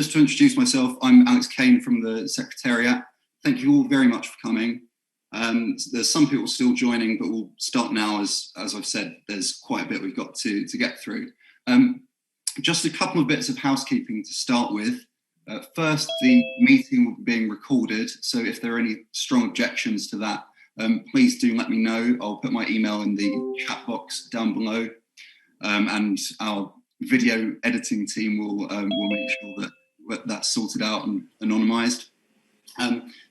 Just to introduce myself, I'm Alex Kane from the Secretariat. Thank you all very much for coming. There's some people still joining, but we'll start now. As I've said, there's quite a bit we've got to get through. Just a couple of bits of housekeeping to start with. First, the meeting will be being recorded, so if there are any strong objections to that, please do let me know. I'll put my email in the chat box down below, and our video editing team will make sure that that's sorted out and anonymised.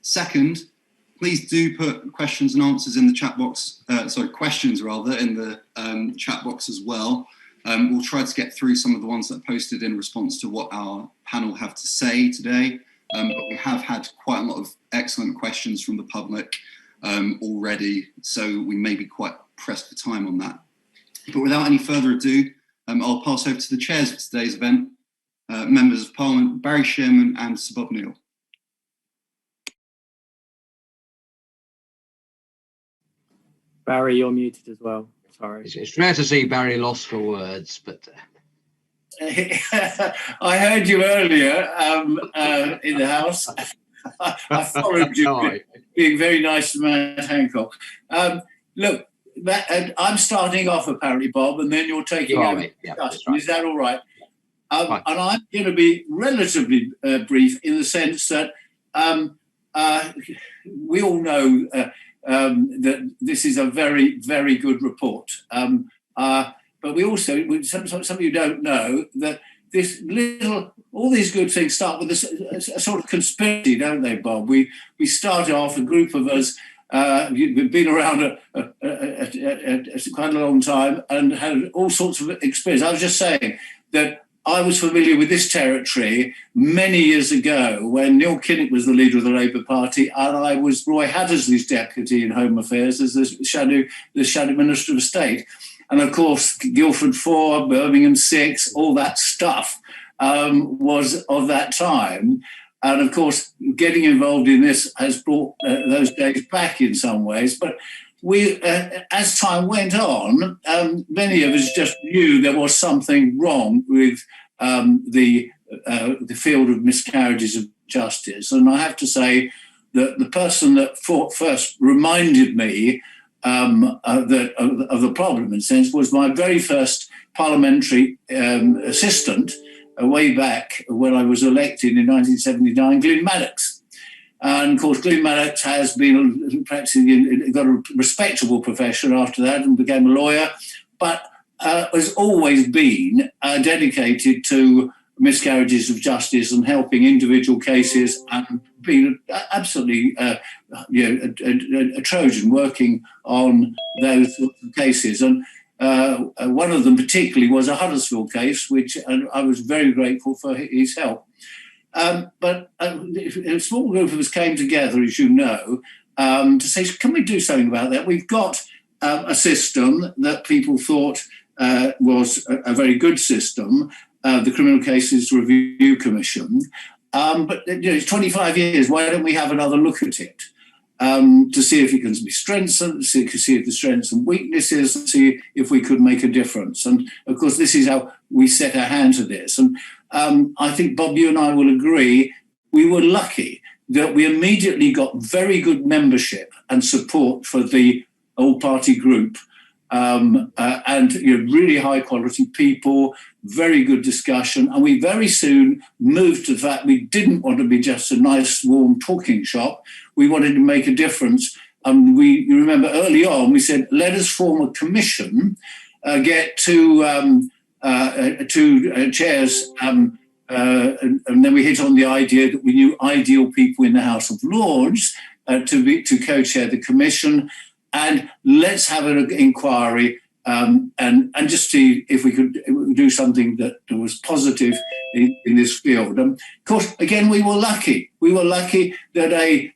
Second, please do put questions and answers in the chat box, questions rather, in the chat box as well. We'll try to get through some of the ones that are posted in response to what our panel have to say today, but we have had quite a lot of excellent questions from the public already, so we may be quite pressed for time on that. But without any further ado, I'll pass over to the chairs of today's event, Members of Parliament Barry Shearman and Sir Bob Neal. Barry, you're muted as well. Sorry. It's rare to see Barry lost for words, but I heard you earlier in the House. I followed you, being very nice to Matt Hancock. Look, I'm starting off apparently, Bob, and then you're taking over. Yeah, that's right. Is that all right? Right. And I'm going to be relatively brief in the sense that we all know that this is a very, very good report. But we also, some of you don't know that all these good things start with a sort of conspiracy, don't they, Bob? We started off, a group of us, we've been around quite a long time and had all sorts of experience. I was just saying that I was familiar with this territory many years ago when Neil Kinnock was the leader of the Labour Party and I was Roy Hattersley's deputy in Home Affairs as the shadow Minister of State. And of course, Guildford 4, Birmingham 6, all that stuff was of that time. And of course, getting involved in this has brought those days back in some ways. But we, as time went on, many of us just knew there was something wrong with the field of miscarriages of justice. And I have to say that the person that first reminded me of the problem, in a sense, was my very first parliamentary assistant way back when I was elected in 1979, Glyn Maddox. And of course, Glyn Maddox has been practicing, got a respectable profession after that and became a lawyer, but has always been dedicated to miscarriages of justice and helping individual cases and being absolutely a Trojan working on those sorts of cases. And one of them particularly was a Huddersfield case, which I was very grateful for his help. But a small group of us came together, as you know, to say, can we do something about that? We've got a system that people thought was a very good system, the Criminal Cases Review Commission. But it's 25 years, why don't we have another look at it? To see if it can be strengthened, see if the strengths and weaknesses, and see if we could make a difference. And of course, this is how we set our hand to this. And I think, Bob, you and I will agree, we were lucky that we immediately got very good membership and support for the all-party group. And really high quality people, very good discussion. And we very soon moved to the fact we didn't want to be just a nice, warm talking shop. We wanted to make a difference. And you remember early on, we said, let us form a commission, get two chairs, and then we hit on the idea that we knew ideal people in the House of Lords to co-chair the commission. And let's have an inquiry and just see if we could do something that was positive in this field. Of course, again, we were lucky. We were lucky that a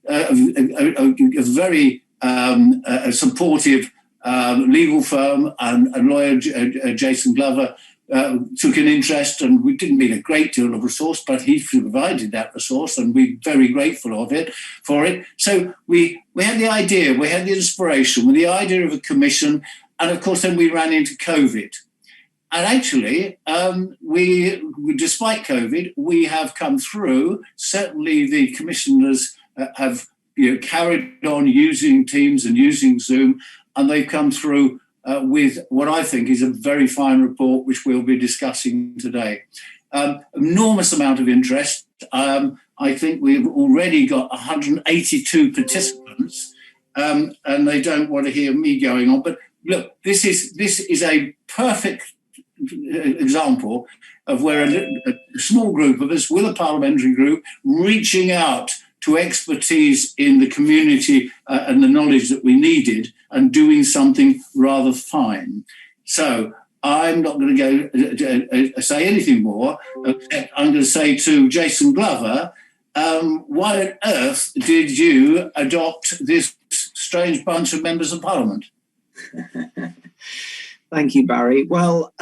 very supportive legal firm and lawyer, Jason Glover, took an interest, and we didn't need a great deal of resource, but he provided that resource, and we're very grateful for it. So we had the idea, we had the inspiration, with the idea of a commission, and of course then we ran into COVID. actually, we, despite COVID, we have come through. Certainly, the commissioners have carried on using Teams and using Zoom, and they've come through with what I think is a very fine report, which we'll be discussing today. Enormous amount of interest. I think we've already got 182 participants, and they don't want to hear me going on. But look, this is a perfect example of where a small group of us, with a parliamentary group, reaching out to expertise in the community and the knowledge that we needed, and doing something rather fine. So I'm not going to go say anything more. I'm going to say to Jason Glover, why on earth did you adopt this strange bunch of members of Parliament? Thank you, Barry. Well,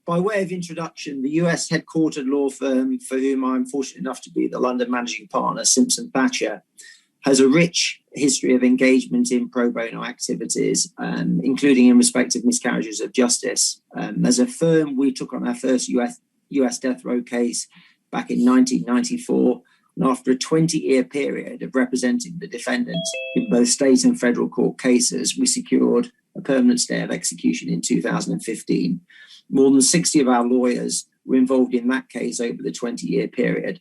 by way of introduction, the US headquartered law firm for whom I'm fortunate enough to be the London managing partner, Simpson Thacher, has a rich history of engagement in pro bono activities, including in respect of miscarriages of justice. As a firm, we took on our first US death row case back in 1994. And after a 20-year period of representing the defendants in both state and federal court cases, we secured a permanent stay of execution in 2015. More than 60 of our lawyers were involved in that case over the 20-year period.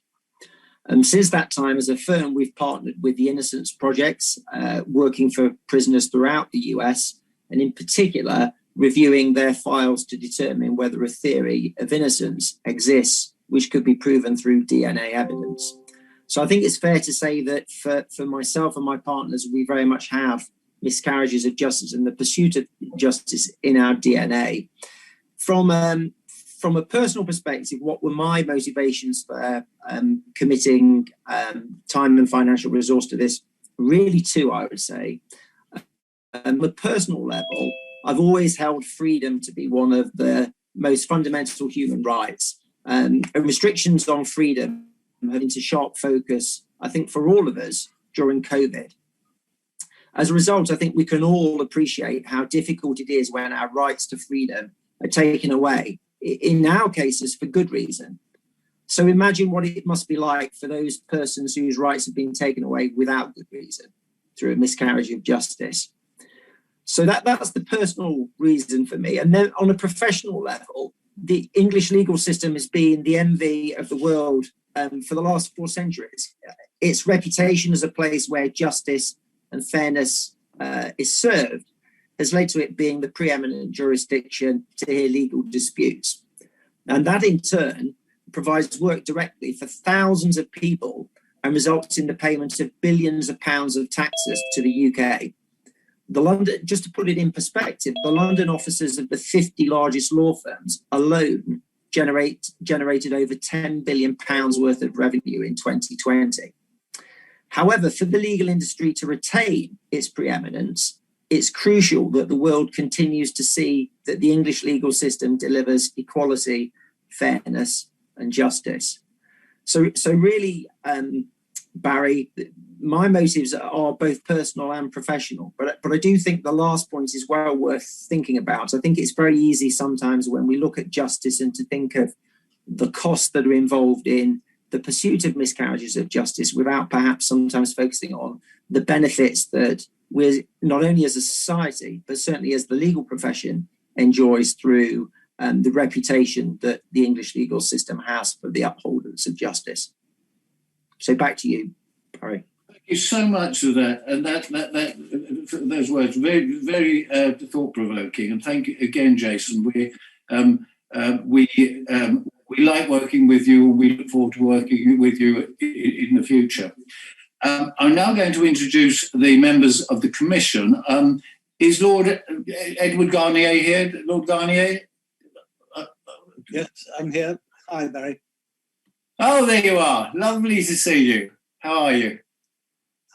Since that time, as a firm, we've partnered with the Innocence Projects, working for prisoners throughout the US, and in particular, reviewing their files to determine whether a theory of innocence exists, which could be proven through DNA evidence. So I think it's fair to say that for myself and my partners, we very much have miscarriages of justice and the pursuit of justice in our DNA. From a personal perspective, what were my motivations for committing time and financial resource to this? Really two, I would say. On a personal level, I've always held freedom to be one of the most fundamental human rights. And restrictions on freedom have been to sharp focus, I think, for all of us during COVID. As a result, I think we can all appreciate how difficult it is when our rights to freedom are taken away, in our cases for good reason. So imagine what it must be like for those persons whose rights have been taken away without good reason, through a miscarriage of justice. So that's the personal reason for me. And then on a professional level, the English legal system has been the envy of the world for the last 4 centuries. Its reputation as a place where justice and fairness is served has led to it being the preeminent jurisdiction to hear legal disputes. And that in turn provides work directly for thousands of people and results in the payment of billions of pounds of taxes to the UK. Just to put it in perspective, the London offices of the 50 largest law firms alone generated over £10 billion worth of revenue in 2020. However, for the legal industry to retain its preeminence, it's crucial that the world continues to see that the English legal system delivers equality, fairness, and justice. So really, Barry, my motives are both personal and professional, but I do think the last point is well worth thinking about. I think it's very easy sometimes when we look at justice and to think of the costs that are involved in the pursuit of miscarriages of justice without perhaps sometimes focusing on the benefits that we're not only as a society, but certainly as the legal profession enjoys through the reputation that the English legal system has for the upholders of justice. So back to you, Barry. Thank you so much for that, and those words very, very thought-provoking. And thank you again, Jason. We like working with you, and we look forward to working with you in the future. I'm now going to introduce the members of the Commission. Is Lord Edward Garnier here? Lord Garnier? Yes, I'm here. Hi, Barry. Oh, there you are. Lovely to see you. How are you?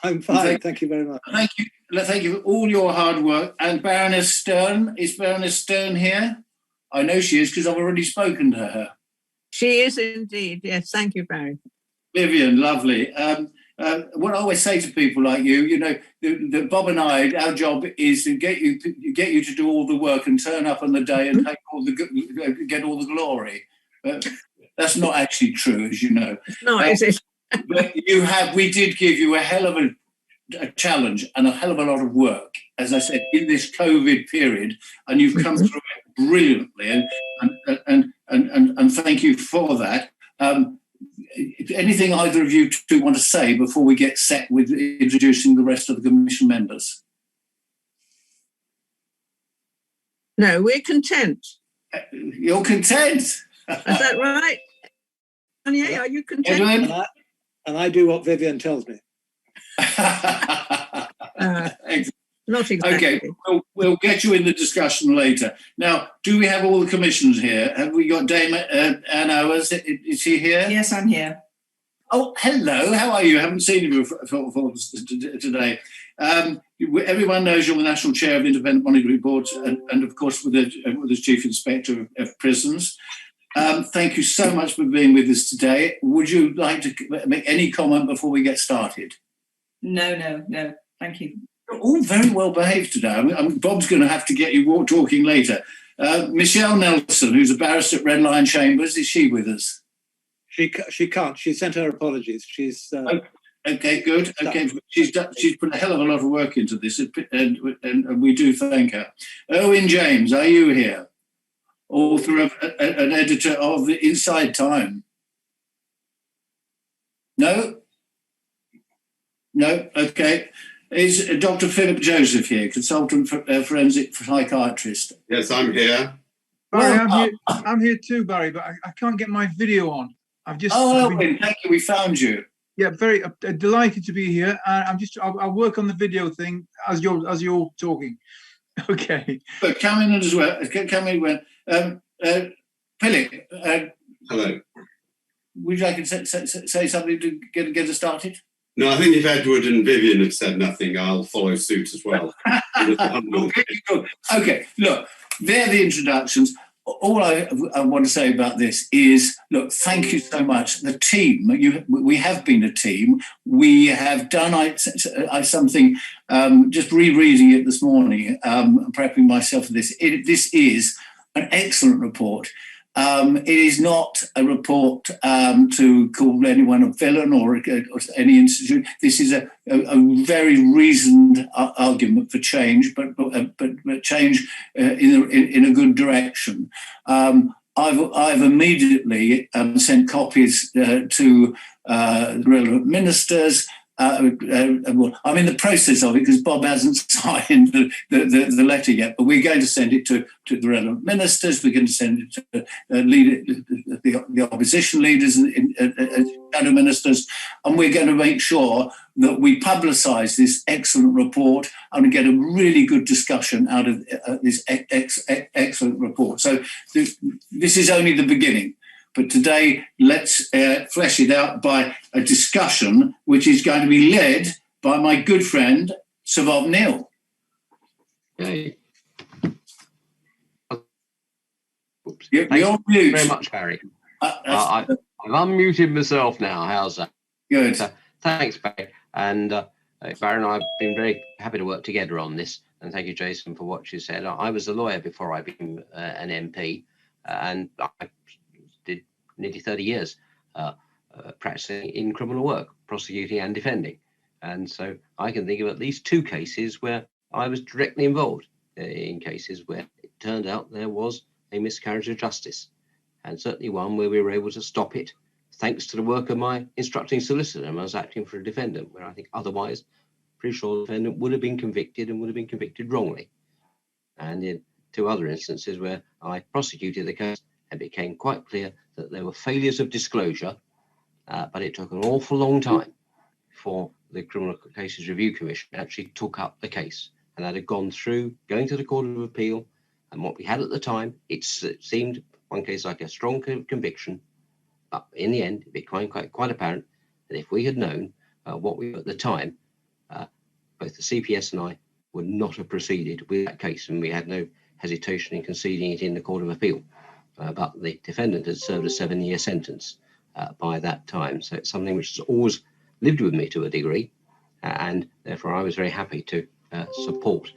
I'm fine. Thank you very much. Thank you. Thank you for all your hard work. And Baroness Stern, is Baroness Stern here? I know she is because I've already spoken to her. She is indeed. Yes, thank you, Barry. Vivian, lovely. what I always say to people like you know, that Bob and I, our job is to get you to do all the work and turn up on the day and get all the glory. But that's not actually true, as you know. No, is it? But we did give you a hell of a challenge and a hell of a lot of work, as I said, in this COVID period, and you've come through it brilliantly, and thank you for that. Anything either of you two want to say before we get set with introducing the rest of the commission members? No, we're content. You're content. Is that right? Anya, are you content? Edwin? And I do what Vivian tells me. Not exactly. Okay, we'll get you in the discussion later. Now, do we have all the commissions here? Have we got Dame Anne Owers? Is she here? Yes, I'm here. Oh, hello. How are you? I haven't seen you for today. Everyone knows you're the National Chair of the Independent Monitoring Board and of course, with the Chief Inspector of Prisons. Thank you so much for being with us today. Would you like to make any comment before we get started? No. Thank you. You're all very well behaved today. Bob's going to have to get you talking later. Michelle Nelson, who's a barrister at Red Lion Chambers, is she with us? She can't. She sent her apologies. She's okay, good. Okay, she's put a hell of a lot of work into this, and we do thank her. Owen James, are you here? Author of an editor of the Inside Time. No. Okay. Is Dr. Philip Joseph here, consultant forensic psychiatrist? Yes, I'm here. Barry, I'm here too, Barry, but I can't get my video on. Thank you. We found you. Yeah, very delighted to be here. I'll work on the video thing as you're talking. Okay. But come in as well. Philip. Hello. Would you like to say something to get us started? No, I think if Edward and Vivian have said nothing, I'll follow suit as well. Okay, look, they're the introductions. All I want to say about this is, look, thank you so much. The team, we have been a team. We have done something, just rereading it this morning, prepping myself for this. This is an excellent report. It is not a report to call anyone a villain or any institute. This is a very reasoned argument for change, but change in a good direction. I've immediately sent copies to the relevant ministers. I'm in the process of it because Bob hasn't signed the letter yet, but we're going to send it to the relevant ministers. We're going to send it to the opposition leaders and shadow ministers, and we're going to make sure that we publicise this excellent report and get a really good discussion out of this excellent report. So this is only the beginning. But today, let's flesh it out by a discussion which is going to be led by my good friend, Sir Bob Neal. Okay. You're on mute. Very much, Barry. I've unmuted myself now. How's that? Good. Thanks, Barry. And Barry and I have been very happy to work together on this. And thank you, Jason, for what you said. I was a lawyer before I became an MP, and I did nearly 30 years practicing in criminal work, prosecuting and defending. And so I can think of at least two cases where I was directly involved in cases where it turned out there was a miscarriage of justice, and certainly one where we were able to stop it thanks to the work of my instructing solicitor. And I was acting for a defendant where I think otherwise pretty sure the defendant would have been convicted and would have been convicted wrongly. And in two other instances where I prosecuted the case, it became quite clear that there were failures of disclosure, but it took an awful long time for the Criminal Cases Review Commission actually took up the case, and that had gone through, going to the Court of Appeal, and what we had at the time, it seemed one case like a strong conviction, but in the end, it became quite apparent that if we had known what we knew at the time, both the CPS and I would not have proceeded with that case, and we had no hesitation in conceding it in the Court of Appeal. But the defendant had served a 7-year sentence by that time. So it's something which has always lived with me to a degree, and therefore I was very happy to support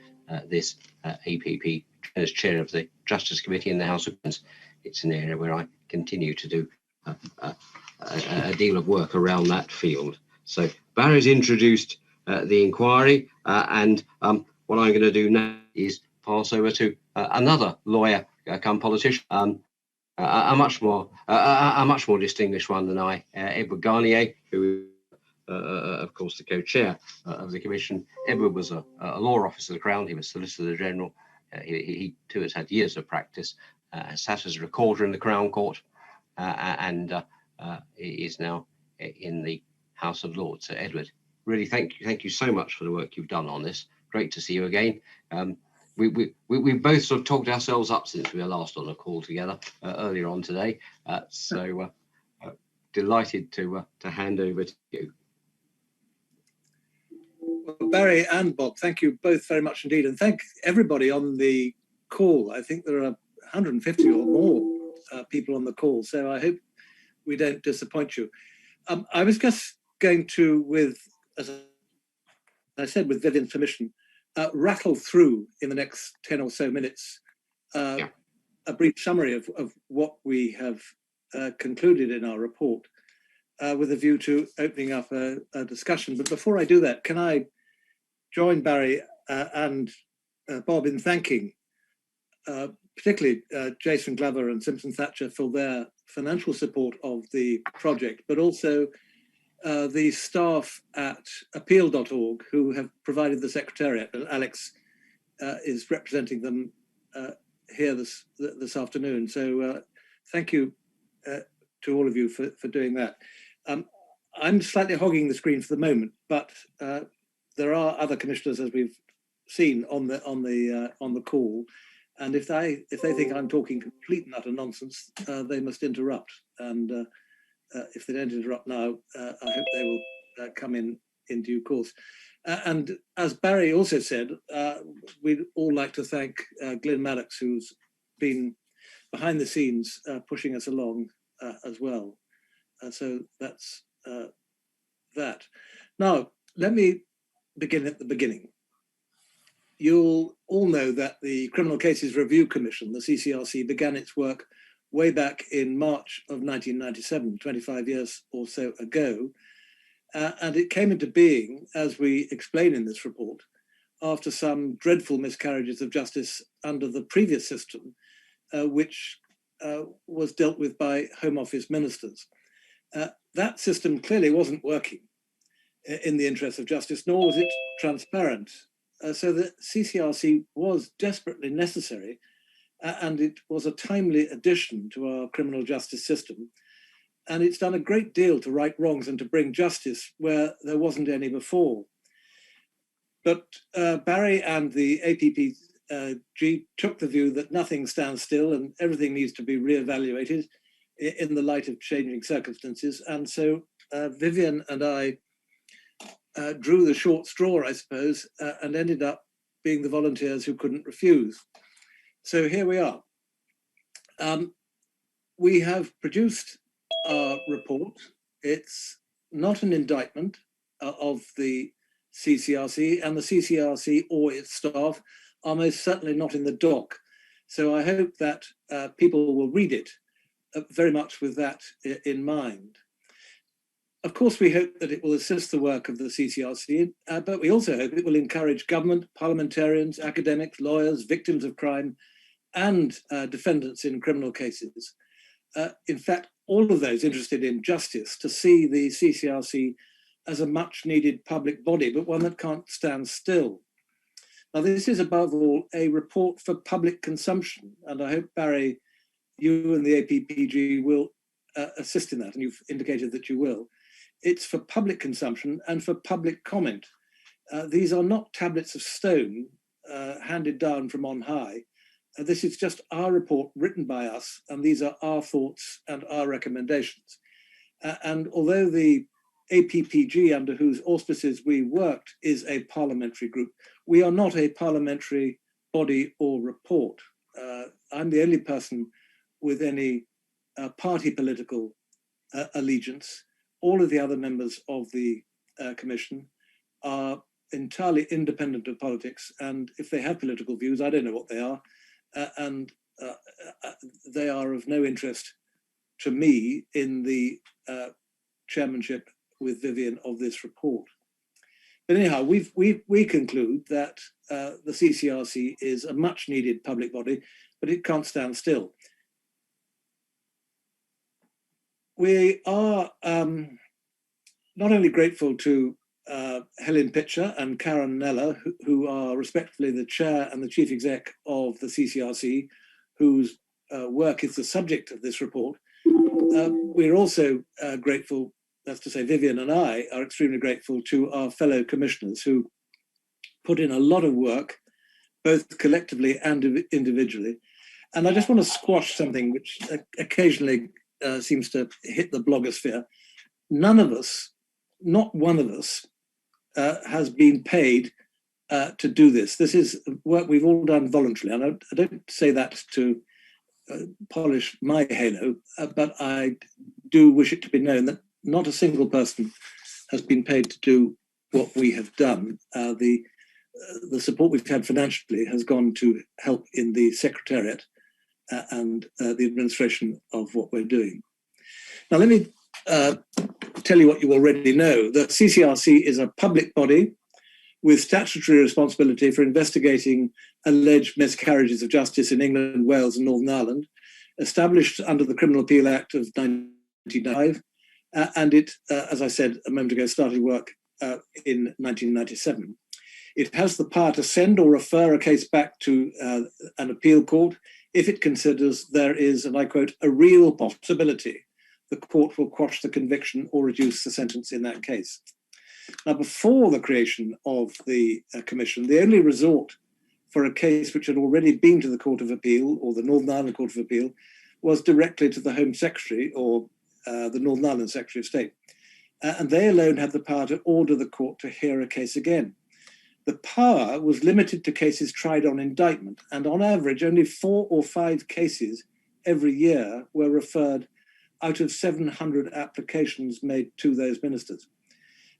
this APP as chair of the Justice Committee in the House of Commons. It's an area where I continue to do a deal of work around that field. So Barry's introduced the inquiry, and what I'm going to do now is pass over to another lawyer come politician, a much more distinguished one than I, Edward Garnier, who of course the co-chair of the commission. Edward was a law officer of the Crown. He was Solicitor General. He too has had years of practice, sat as a recorder in the Crown Court, and is now in the House of Lords. So Edward, really thank you so much for the work you've done on this. Great to see you again. We both sort of talked ourselves up since we were last on a call together earlier on today. So delighted to hand over to you. Well, Barry and Bob, thank you both very much indeed. And thank everybody on the call. I think there are 150 or more people on the call. So I hope we don't disappoint you. I was just going to, as I said, with Vivian's permission, rattle through in the next 10 or so minutes a brief summary of what we have concluded in our report, with a view to opening up a discussion. But before I do that, can I join Barry and Bob in thanking particularly Jason Glover and Simpson Thatcher for their financial support of the project, but also the staff at appeal.org who have provided the secretariat, and Alex is representing them here this afternoon. So thank you to all of you for doing that. I'm slightly hogging the screen for the moment, but there are other commissioners, as we've seen, on the call, and if they think I'm talking complete and utter nonsense, they must interrupt. And if they don't interrupt now, I hope they will come in due course. And as Barry also said, we'd all like to thank Glyn Maddox, who's been behind the scenes pushing us along as well. So that's that. Now, let me begin at the beginning. You'll all know that the Criminal Cases Review Commission, the CCRC, began its work way back in March of 1997, 25 years or so ago. And it came into being, as we explain in this report, after some dreadful miscarriages of justice under the previous system, which was dealt with by Home Office ministers. That system clearly wasn't working in the interest of justice, nor was it transparent. So the CCRC was desperately necessary, and it was a timely addition to our criminal justice system. And it's done a great deal to right wrongs and to bring justice where there wasn't any before. But Barry and the APPG took the view that nothing stands still and everything needs to be reevaluated in the light of changing circumstances. And so Vivian and I drew the short straw, I suppose, and ended up being the volunteers who couldn't refuse. So here we are. We have produced our report. It's not an indictment of the CCRC, and the CCRC or its staff are most certainly not in the dock. So I hope that people will read it very much with that in mind. Of course, we hope that it will assist the work of the CCRC, but we also hope it will encourage government, parliamentarians, academics, lawyers, victims of crime, and defendants in criminal cases. In fact, all of those interested in justice to see the CCRC as a much needed public body, but one that can't stand still. Now, this is above all a report for public consumption, and I hope, Barry, you and the APPG will assist in that, and you've indicated that you will. It's for public consumption and for public comment. These are not tablets of stone handed down from on high. This is just our report written by us, and these are our thoughts and our recommendations. And although the APPG, under whose auspices we worked, is a parliamentary group, we are not a parliamentary body or report. I'm the only person with any party political allegiance. All of the other members of the Commission are entirely independent of politics, and if they have political views, I don't know what they are, and they are of no interest to me in the chairmanship with Vivian of this report. But anyhow, we conclude that the CCRC is a much needed public body, but it can't stand still. We are not only grateful to Helen Pitcher and Karen Neller, who are respectively the chair and the chief exec of the CCRC, whose work is the subject of this report. We're also grateful, that's to say Vivian and I are extremely grateful to our fellow commissioners who put in a lot of work, both collectively and individually. And I just want to squash something which occasionally seems to hit the blogosphere. None of us, not one of us, has been paid to do this. This is work we've all done voluntarily. And I don't say that to polish my halo, but I do wish it to be known that not a single person has been paid to do what we have done. The support we've had financially has gone to help in the Secretariat and the administration of what we're doing. Now, let me tell you what you already know. The CCRC is a public body with statutory responsibility for investigating alleged miscarriages of justice in England, Wales and Northern Ireland, established under the Criminal Appeal Act of 1995, and it, as I said a moment ago, started work in 1997. It has the power to send or refer a case back to an appeal court if it considers there is, and I quote, a real possibility the court will quash the conviction or reduce the sentence in that case. Now, before the creation of the Commission, the only resort for a case which had already been to the Court of Appeal or the Northern Ireland Court of Appeal was directly to the Home Secretary or the Northern Ireland Secretary of State. And they alone had the power to order the court to hear a case again. The power was limited to cases tried on indictment, and on average, only 4 or 5 cases every year were referred out of 700 applications made to those ministers.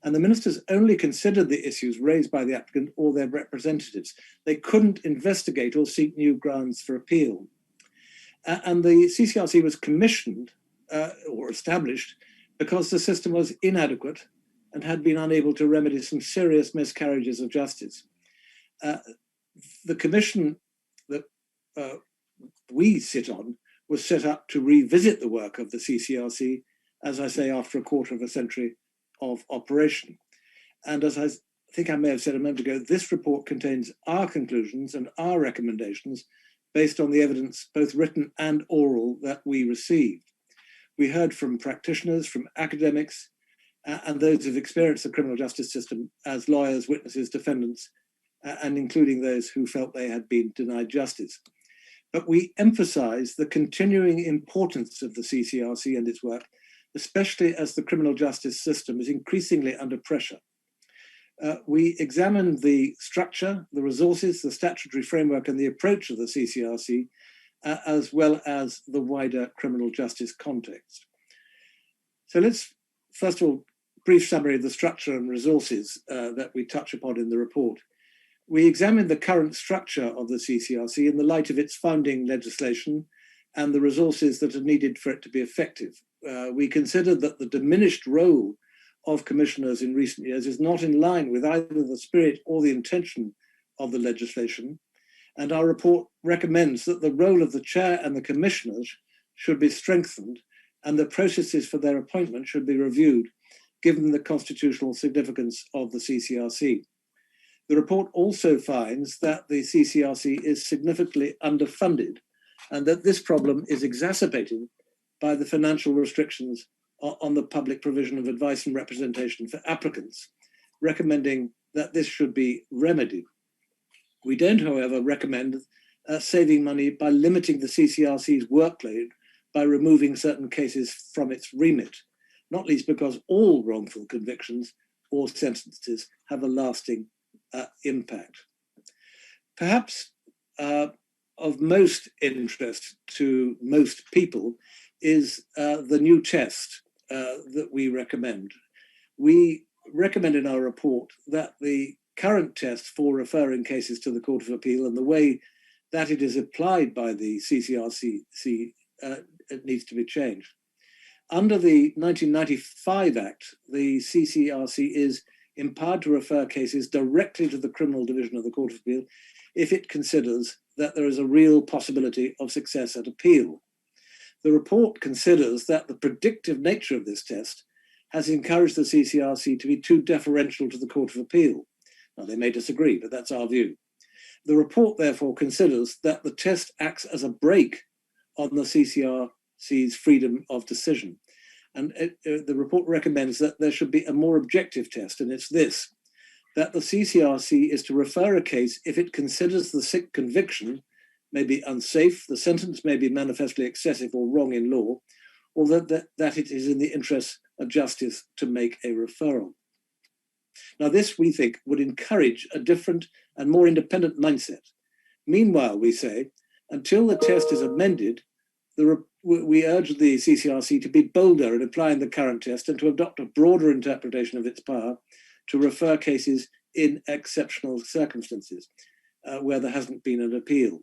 And the ministers only considered the issues raised by the applicant or their representatives. They couldn't investigate or seek new grounds for appeal. And the CCRC was commissioned or established because the system was inadequate and had been unable to remedy some serious miscarriages of justice. The commission that we sit on was set up to revisit the work of the CCRC, as I say, after a quarter of a century of operation. And as I think I may have said a moment ago, this report contains our conclusions and our recommendations based on the evidence, both written and oral, that we received. We heard from practitioners, from academics, and those who've experienced the criminal justice system as lawyers, witnesses, defendants, and including those who felt they had been denied justice. But we emphasize the continuing importance of the CCRC and its work, especially as the criminal justice system is increasingly under pressure. We examined the structure, the resources, the statutory framework, and the approach of the CCRC, as well as the wider criminal justice context. So let's, first of all, brief summary of the structure and resources that we touch upon in the report. We examined the current structure of the CCRC in the light of its founding legislation and the resources that are needed for it to be effective. We considered that the diminished role of commissioners in recent years is not in line with either the spirit or the intention of the legislation. And our report recommends that the role of the chair and the commissioners should be strengthened and the processes for their appointment should be reviewed, given the constitutional significance of the CCRC. The report also finds that the CCRC is significantly underfunded and that this problem is exacerbated by the financial restrictions on the public provision of advice and representation for applicants, recommending that this should be remedied. We don't, however, recommend saving money by limiting the CCRC's workload by removing certain cases from its remit, not least because all wrongful convictions or sentences have a lasting impact. Perhaps of most interest to most people is the new test that we recommend. We recommend in our report that the current test for referring cases to the Court of Appeal and the way that it is applied by the CCRC it needs to be changed. Under the 1995 Act, the CCRC is empowered to refer cases directly to the Criminal Division of the Court of Appeal if it considers that there is a real possibility of success at appeal. The report considers that the predictive nature of this test has encouraged the CCRC to be too deferential to the Court of Appeal. Now, they may disagree, but that's our view. The report therefore considers that the test acts as a brake on the CCRC's freedom of decision. And the report recommends that there should be a more objective test, and it's this, that the CCRC is to refer a case if it considers the conviction may be unsafe, the sentence may be manifestly excessive or wrong in law, or that it is in the interest of justice to make a referral. Now, this, we think, would encourage a different and more independent mindset. Meanwhile, we say, until the test is amended, we urge the CCRC to be bolder in applying the current test and to adopt a broader interpretation of its power to refer cases in exceptional circumstances where there hasn't been an appeal.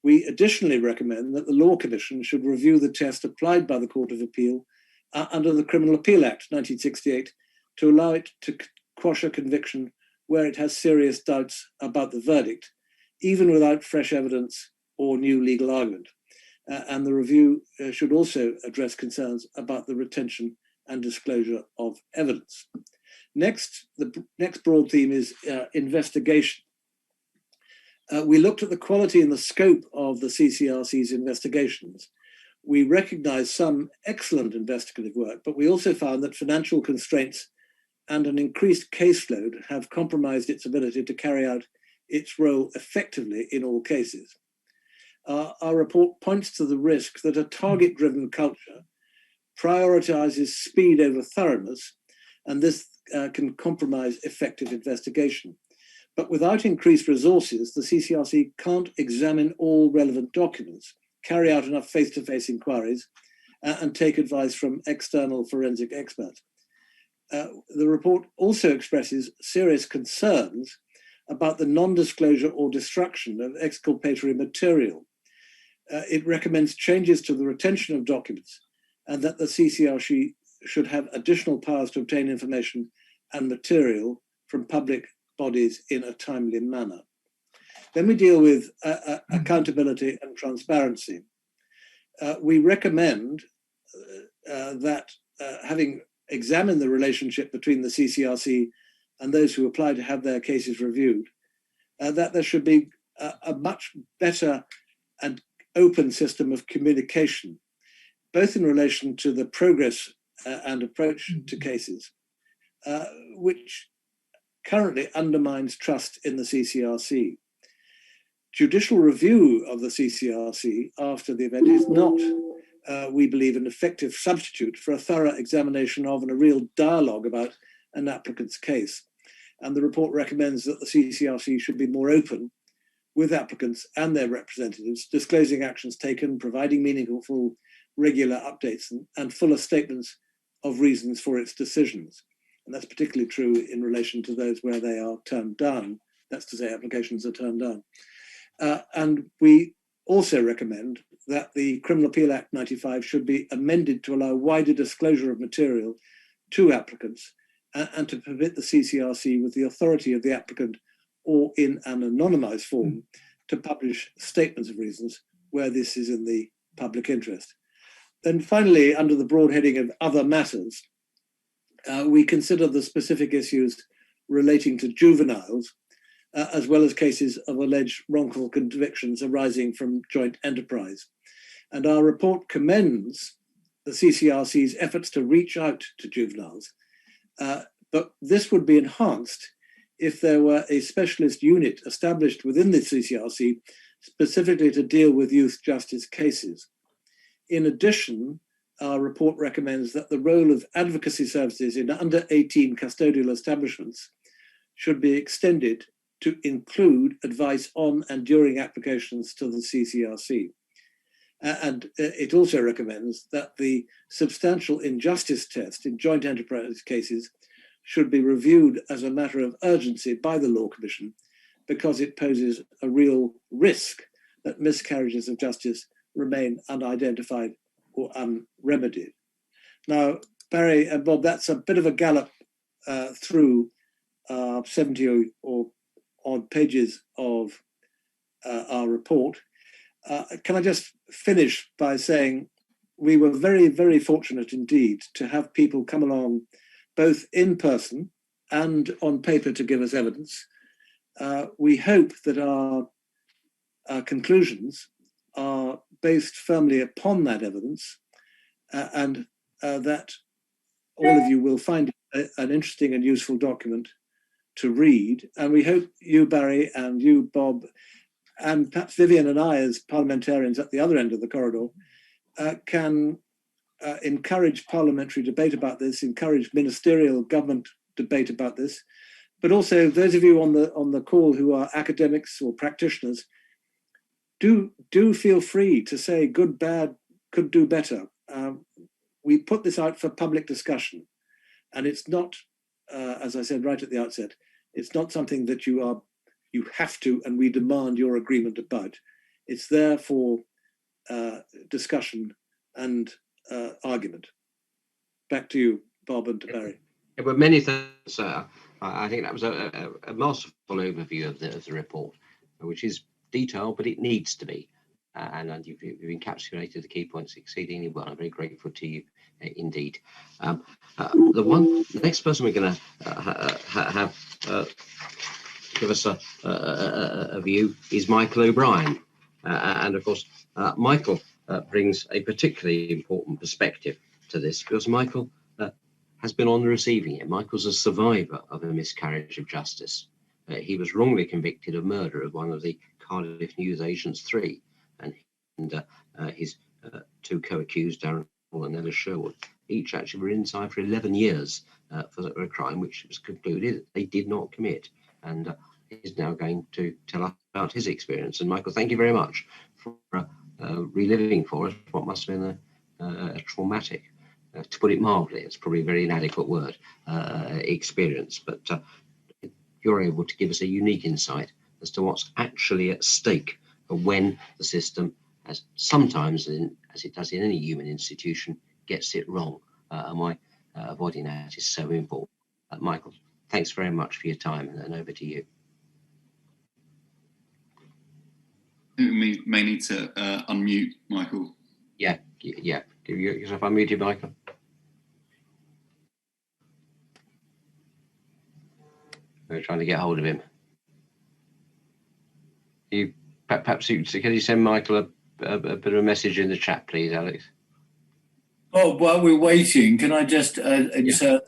We additionally recommend that the Law Commission should review the test applied by the Court of Appeal under the Criminal Appeal Act 1968 to allow it to quash a conviction where it has serious doubts about the verdict, even without fresh evidence or new legal argument. And the review should also address concerns about the retention and disclosure of evidence. Next, the next broad theme is investigation. We looked at the quality and the scope of the CCRC's investigations. We recognise some excellent investigative work, but we also found that financial constraints and an increased caseload have compromised its ability to carry out its role effectively in all cases. Our report points to the risk that a target-driven culture prioritises speed over thoroughness, and this can compromise effective investigation. But without increased resources, the CCRC can't examine all relevant documents, carry out enough face-to-face inquiries, and take advice from external forensic experts. The report also expresses serious concerns about the non-disclosure or destruction of exculpatory material. It recommends changes to the retention of documents and that the CCRC should have additional powers to obtain information and material from public bodies in a timely manner. Then we deal with accountability and transparency. We recommend that having examined the relationship between the CCRC and those who apply to have their cases reviewed, that there should be a much better and open system of communication, both in relation to the progress and approach to cases, which currently undermines trust in the CCRC. Judicial review of the CCRC after the event is not, we believe, an effective substitute for a thorough examination of and a real dialogue about an applicant's case. And the report recommends that the CCRC should be more open with applicants and their representatives, disclosing actions taken, providing meaningful regular updates and fuller statements of reasons for its decisions. And that's particularly true in relation to those where they are turned down. That's to say, applications are turned down. And we also recommend that the Criminal Appeal Act 95 should be amended to allow wider disclosure of material to applicants and to permit the CCRC, with the authority of the applicant or in an anonymised form, to publish statements of reasons where this is in the public interest. Then finally, under the broad heading of other matters, we consider the specific issues relating to juveniles, as well as cases of alleged wrongful convictions arising from joint enterprise. And our report commends the CCRC's efforts to reach out to juveniles, but this would be enhanced if there were a specialist unit established within the CCRC specifically to deal with youth justice cases. In addition, our report recommends that the role of advocacy services in under 18 custodial establishments should be extended to include advice on and during applications to the CCRC. And it also recommends that the substantial injustice test in joint enterprise cases should be reviewed as a matter of urgency by the Law Commission, because it poses a real risk that miscarriages of justice remain unidentified or unremedied. Now, Barry and Bob, that's a bit of a gallop through 70 or odd pages of our report. Can I just finish by saying we were very, very fortunate indeed to have people come along both in person and on paper to give us evidence. We hope that our conclusions are based firmly upon that evidence and that all of you will find an interesting and useful document to read. And we hope you, Barry, and you, Bob, and perhaps Vivian and I, as parliamentarians at the other end of the corridor, can encourage parliamentary debate about this, encourage ministerial government debate about this, but also those of you on the call who are academics or practitioners, do feel free to say good, bad, could do better. We put this out for public discussion, and it's not, as I said right at the outset, it's not something that you have to and we demand your agreement about. It's there for discussion and argument. Back to you, Bob, and to Barry. Yeah, well, many thanks, sir. I think that was a masterful overview of the report, which is detailed, but it needs to be. And you've encapsulated the key points exceedingly well. I'm very grateful to you indeed. The next person we're going to have give us a view is Michael O'Brien. And of course, Michael brings a particularly important perspective to this, because Michael has been on the receiving end. Michael's a survivor of a miscarriage of justice. He was wrongly convicted of murder of one of the Cardiff news agents 3, and his two co-accused, Darren Hall and Ella Sherwood, each actually were inside for 11 years for a crime which was concluded they did not commit. And he's now going to tell us about his experience. And Michael, thank you very much for reliving for us what must have been a traumatic, to put it mildly, it's probably a very inadequate word, experience, but you're able to give us a unique insight as to what's actually at stake when the system, as sometimes as it does in any human institution, gets it wrong, and why avoiding that is so important. Michael, thanks very much for your time, and over to you. I think we may need to unmute Michael. Yeah. Give yourself unmuted, Michael. We're trying to get hold of him. Perhaps can you send Michael a bit of a message in the chat, please, Alex? Oh, while we're waiting, can I just insert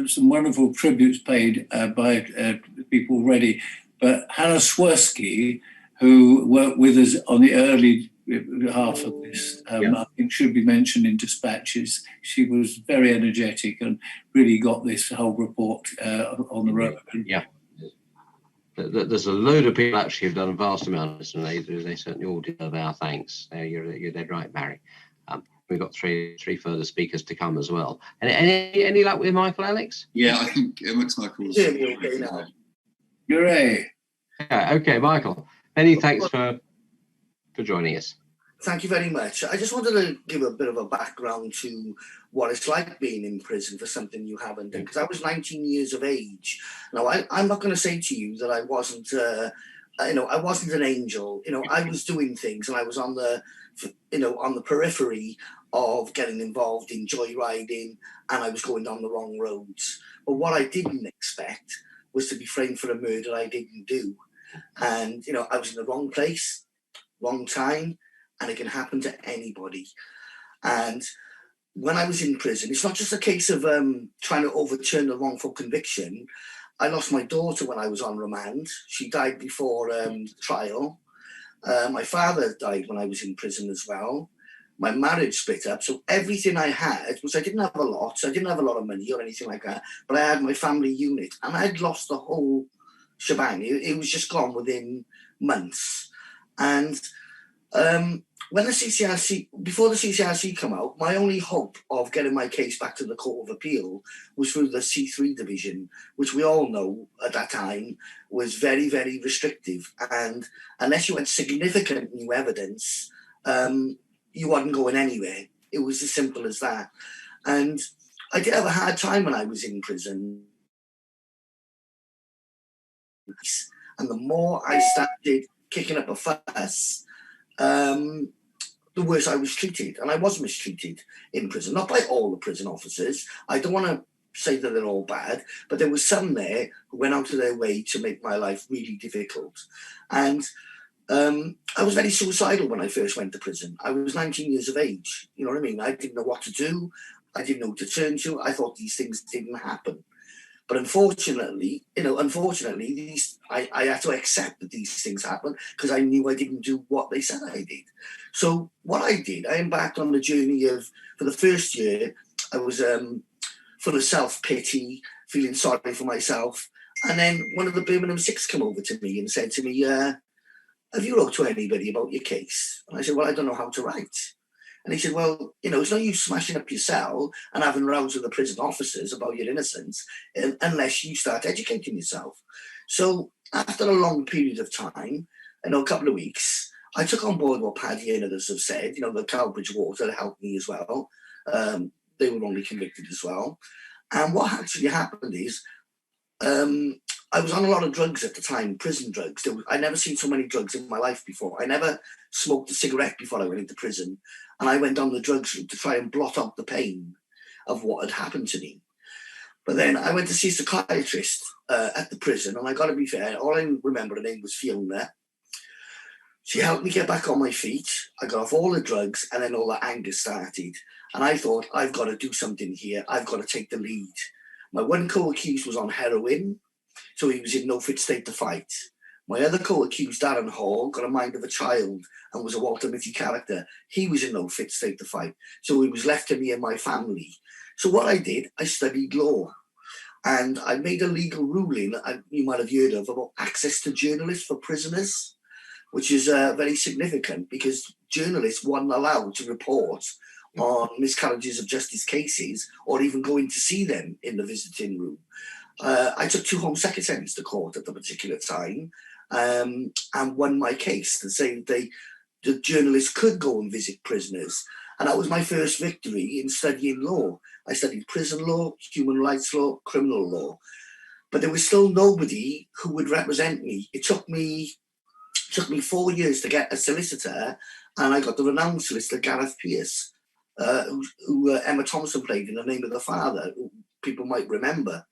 some wonderful tributes paid by people already, but Hannah Swirsky, who worked with us on the early half of this, I think should be mentioned in dispatches. She was very energetic and really got this whole report on the road. Yeah. There's a load of people actually who've done a vast amount of this, and they certainly all deserve our thanks. You're dead right, Barry. We've got three further speakers to come as well. And any luck with Michael, Alex? Yeah, I think it looks like we'll okay now. Hooray. Yeah, okay, Michael. Many thanks for joining us. Thank you very much. I just wanted to give a bit of a background to what it's like being in prison for something you haven't done, because I was 19 years of age. Now, I'm not going to say to you that I wasn't, I wasn't an angel. I was doing things, and I was on the periphery of getting involved in joyriding, and I was going down the wrong roads. But what I didn't expect was to be framed for a murder I didn't do. And, I was in the wrong place, wrong time, and it can happen to anybody. And when I was in prison, it's not just a case of trying to overturn a wrongful conviction. I lost my daughter when I was on remand. She died before the trial. My father died when I was in prison as well. My marriage split up. So everything I had was, I didn't have a lot. I didn't have a lot of money or anything like that, but I had my family unit, and I had lost the whole shebang. It was just gone within months. And when the CCRC, before the CCRC come out, my only hope of getting my case back to the Court of Appeal was through the C3 division, which we all know at that time was very, very restrictive. And unless you had significant new evidence, you wasn't going anywhere. It was as simple as that. And I did have a hard time when I was in prison. And the more I started kicking up a fuss, the worse I was treated. And I was mistreated in prison, not by all the prison officers. I don't want to say that they're all bad, but there was some there who went out of their way to make my life really difficult. And I was very suicidal when I first went to prison. I was 19 years of age. You know what I mean? I didn't know what to do. I didn't know who to turn to. I thought these things didn't happen. But unfortunately, I had to accept that these things happen because I knew I didn't do what they said I did. So what I did, I embarked on the journey of, for the first year, I was full of self-pity, feeling sorry for myself. And then one of the Birmingham Six came over to me and said to me, have you wrote to anybody about your case? And I said, well, I don't know how to write. And he said, well, it's no use smashing up your cell and having rows with the prison officers about your innocence unless you start educating yourself. So after a long period of time, a couple of weeks, I took on board what Paddy and others have said, the Cowbridge Water helped me as well. They were only convicted as well. And what actually happened is, I was on a lot of drugs at the time, prison drugs. I never seen so many drugs in my life before. I never smoked a cigarette before I went into prison. And I went on the drugs route to try and blot out the pain of what had happened to me. But then I went to see a psychiatrist at the prison. And I got to be fair, all I remember her name was Fiona. She helped me get back on my feet. I got off all the drugs and then all the anger started. And I thought, I've got to do something here. I've got to take the lead. My one co-accused was on heroin, so he was in no fit state to fight. My other co-accused, Darren Hall, got a mind of a child and was a Walter Mitty character. He was in no fit state to fight, so he was left to me and my family. So what I did, I studied law. And I made a legal ruling, you might have heard of, about access to journalists for prisoners, which is very significant because journalists weren't allowed to report on miscarriages of justice cases or even going to see them in the visiting room. I took 2 home secretaries to court at the particular time and won my case to say the journalists could go and visit prisoners. And that was my first victory in studying law. I studied prison law, human rights law, criminal law. But there was still nobody who would represent me. It took me 4 years to get a solicitor, and I got the renowned solicitor Gareth Pearce, who Emma Thompson played in The Name of the Father, who people might remember.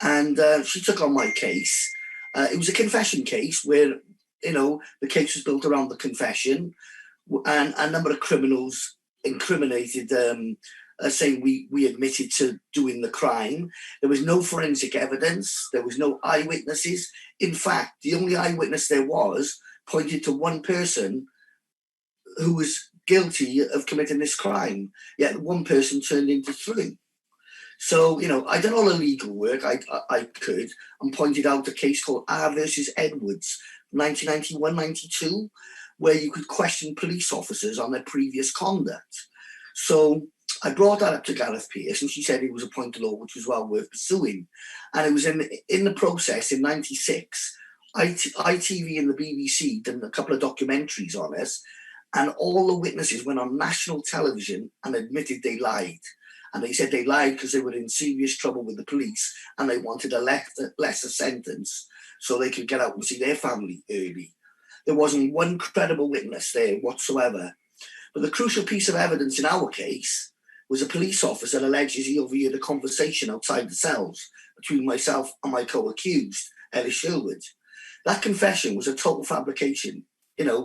And she took on my case. It was a confession case where, the case was built around the confession, and a number of criminals incriminated, saying we admitted to doing the crime. There was no forensic evidence. There was no eyewitnesses. In fact, the only eyewitness there was pointed to one person who was guilty of committing this crime, yet one person turned into 3. So, I did all the legal work I could and pointed out a case called R versus Edwards, 1991-92, where you could question police officers on their previous conduct. So I brought that up to Gareth Pearce, and she said it was a point of law which was well worth pursuing. And it was in the process in 96, ITV and the BBC did a couple of documentaries on us, and all the witnesses went on national television and admitted they lied. And they said they lied because they were in serious trouble with the police and they wanted a lesser sentence so they could get out and see their family early. There wasn't one credible witness there whatsoever. But the crucial piece of evidence in our case was a police officer alleges he overheard a conversation outside the cells between myself and my co-accused, Ellis Sherwood. That confession was a total fabrication,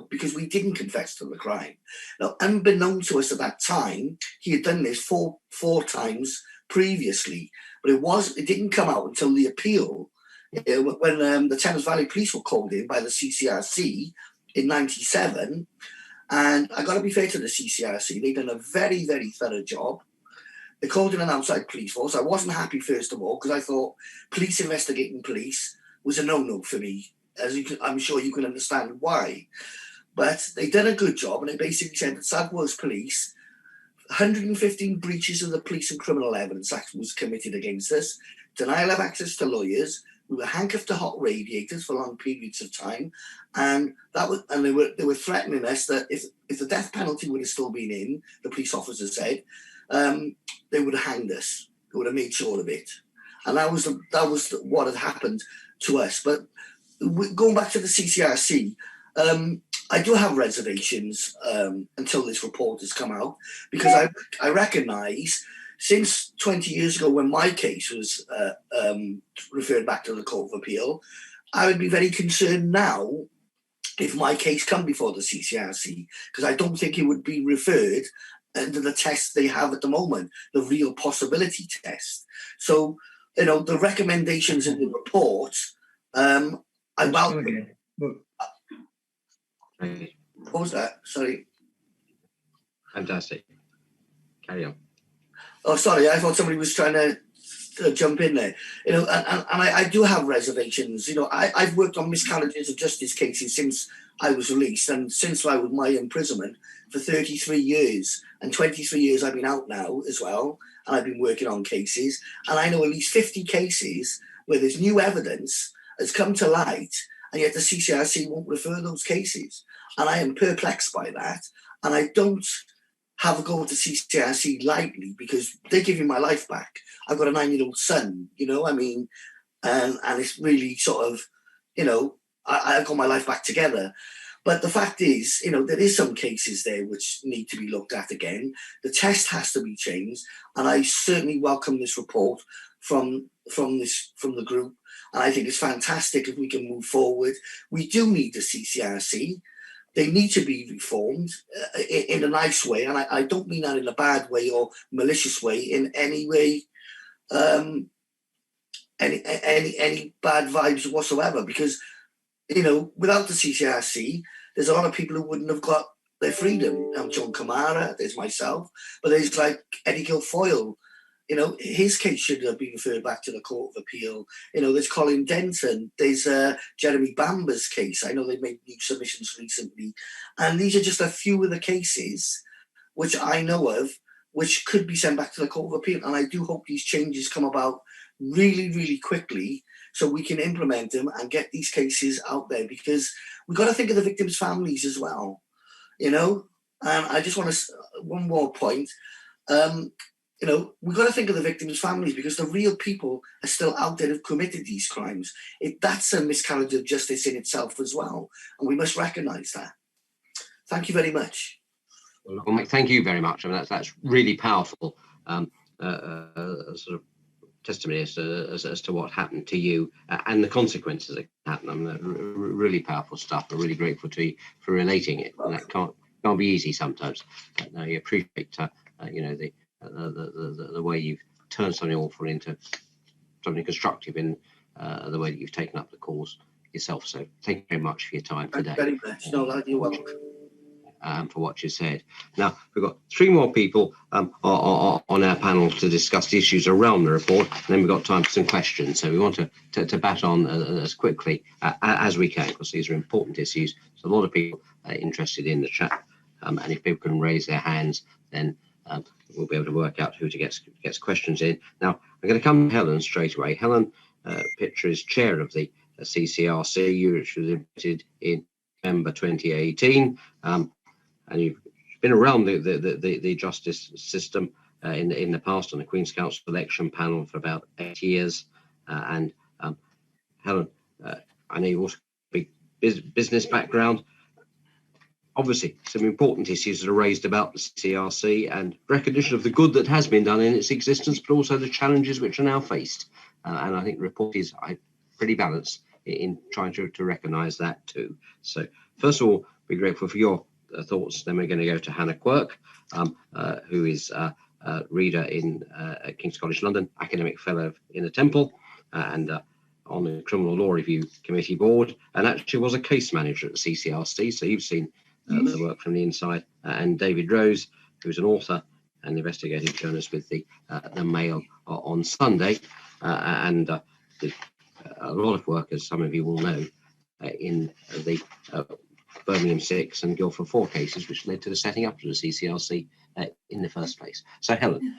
because we didn't confess to the crime. Now, unbeknown to us at that time, he had done this four times previously, but it didn't come out until the appeal, when the Thames Valley Police were called in by the CCRC in 97. And I got to be fair to the CCRC, they've done a very, very thorough job. They called in an outside police force. I wasn't happy, first of all, because I thought police investigating police was a no-no for me. I'm sure you can understand why. But they done a good job, and they basically said that South Wales Police, 115 breaches of the Police and Criminal Evidence Act was committed against us, denial of access to lawyers, we were handcuffed to hot radiators for long periods of time, and they were threatening us that if the death penalty would have still been in, the police officer said, they would have hanged us. They would have made sure of it, and that was what had happened to us. But going back to the CCRC, I do have reservations until this report has come out, because I recognise since 20 years ago, when my case was referred back to the Court of Appeal, I would be very concerned now if my case come before the CCRC, because I don't think it would be referred under the test they have at the moment, the real possibility test. So, the recommendations in the report, I welcome. What was that? Sorry. Fantastic. Carry on. Oh, sorry. I thought somebody was trying to jump in there. And I do have reservations. I've worked on miscarriages of justice cases since I was released, and since my imprisonment for 33 years. And 23 years I've been out now as well, and I've been working on cases. And I know at least 50 cases where there's new evidence has come to light, and yet the CCRC won't refer those cases. And I am perplexed by that. And I don't have a go at the CCRC lightly, because they're giving my life back. I've got a 9-year-old son, and it's really sort of, I've got my life back together. But the fact is, there is some cases there which need to be looked at again. The test has to be changed. And I certainly welcome this report from the group. And I think it's fantastic if we can move forward. We do need the CCRC. They need to be reformed in a nice way. And I don't mean that in a bad way or malicious way in any way, any bad vibes whatsoever. Because, without the CCRC, there's a lot of people who wouldn't have got their freedom. I'm John Camara, there's myself, but there's like Eddie Guilfoyle. His case should have been referred back to the Court of Appeal. There's Colin Denton, there's Jeremy Bamber's case. I know they've made new submissions recently. And these are just a few of the cases which I know of, which could be sent back to the Court of Appeal. And I do hope these changes come about really, really quickly so we can implement them and get these cases out there, because we've got to think of the victims' families as well. And I just want to, one more point, we've got to think of the victims' families, because the real people are still out there who've committed these crimes. That's a miscarriage of justice in itself as well, and we must recognise that. Thank you very much. Well, Mike, thank you very much. I mean, that's really powerful sort of testimony as to what happened to you and the consequences that happened. I mean, really powerful stuff. I'm really grateful to you for relating it. And that can't be easy sometimes. But I appreciate the way you've turned something awful into something constructive in the way that you've taken up the cause yourself. So thank you very much for your time today. Thank you very much. No, you're welcome. For what you said. Now, we've got 3 more people on our panel to discuss the issues around the report, and then we've got time for some questions. So we want to bat on as quickly as we can, because these are important issues. There's a lot of people interested in the chat, and if people can raise their hands, then we'll be able to work out who gets questions in. Now, I'm going to come to Helen straight away. Helen Pitcher is chair of the CCRC, which was elected in November 2018. And you've been around the justice system in the past on the Queen's Council election panel for about 8 years. Helen, I know you've also got a big business background. Obviously, some important issues that are raised about the CCRC and recognition of the good that has been done in its existence, but also the challenges which are now faced. And I think the report is pretty balanced in trying to recognise that too. So first of all, be grateful for your thoughts. Then we're going to go to Hannah Quirk, who is a reader in King's College London, academic fellow in the Temple, and on the Criminal Law Review Committee board, and actually was a case manager at the CCRC. So you've seen the work from the inside. And David Rose, who's an author and investigative journalist with the Mail on Sunday, and did a lot of work, as some of you will know, in the Birmingham 6 and Guildford 4 cases, which led to the setting up of the CCRC in the first place. So, Helen.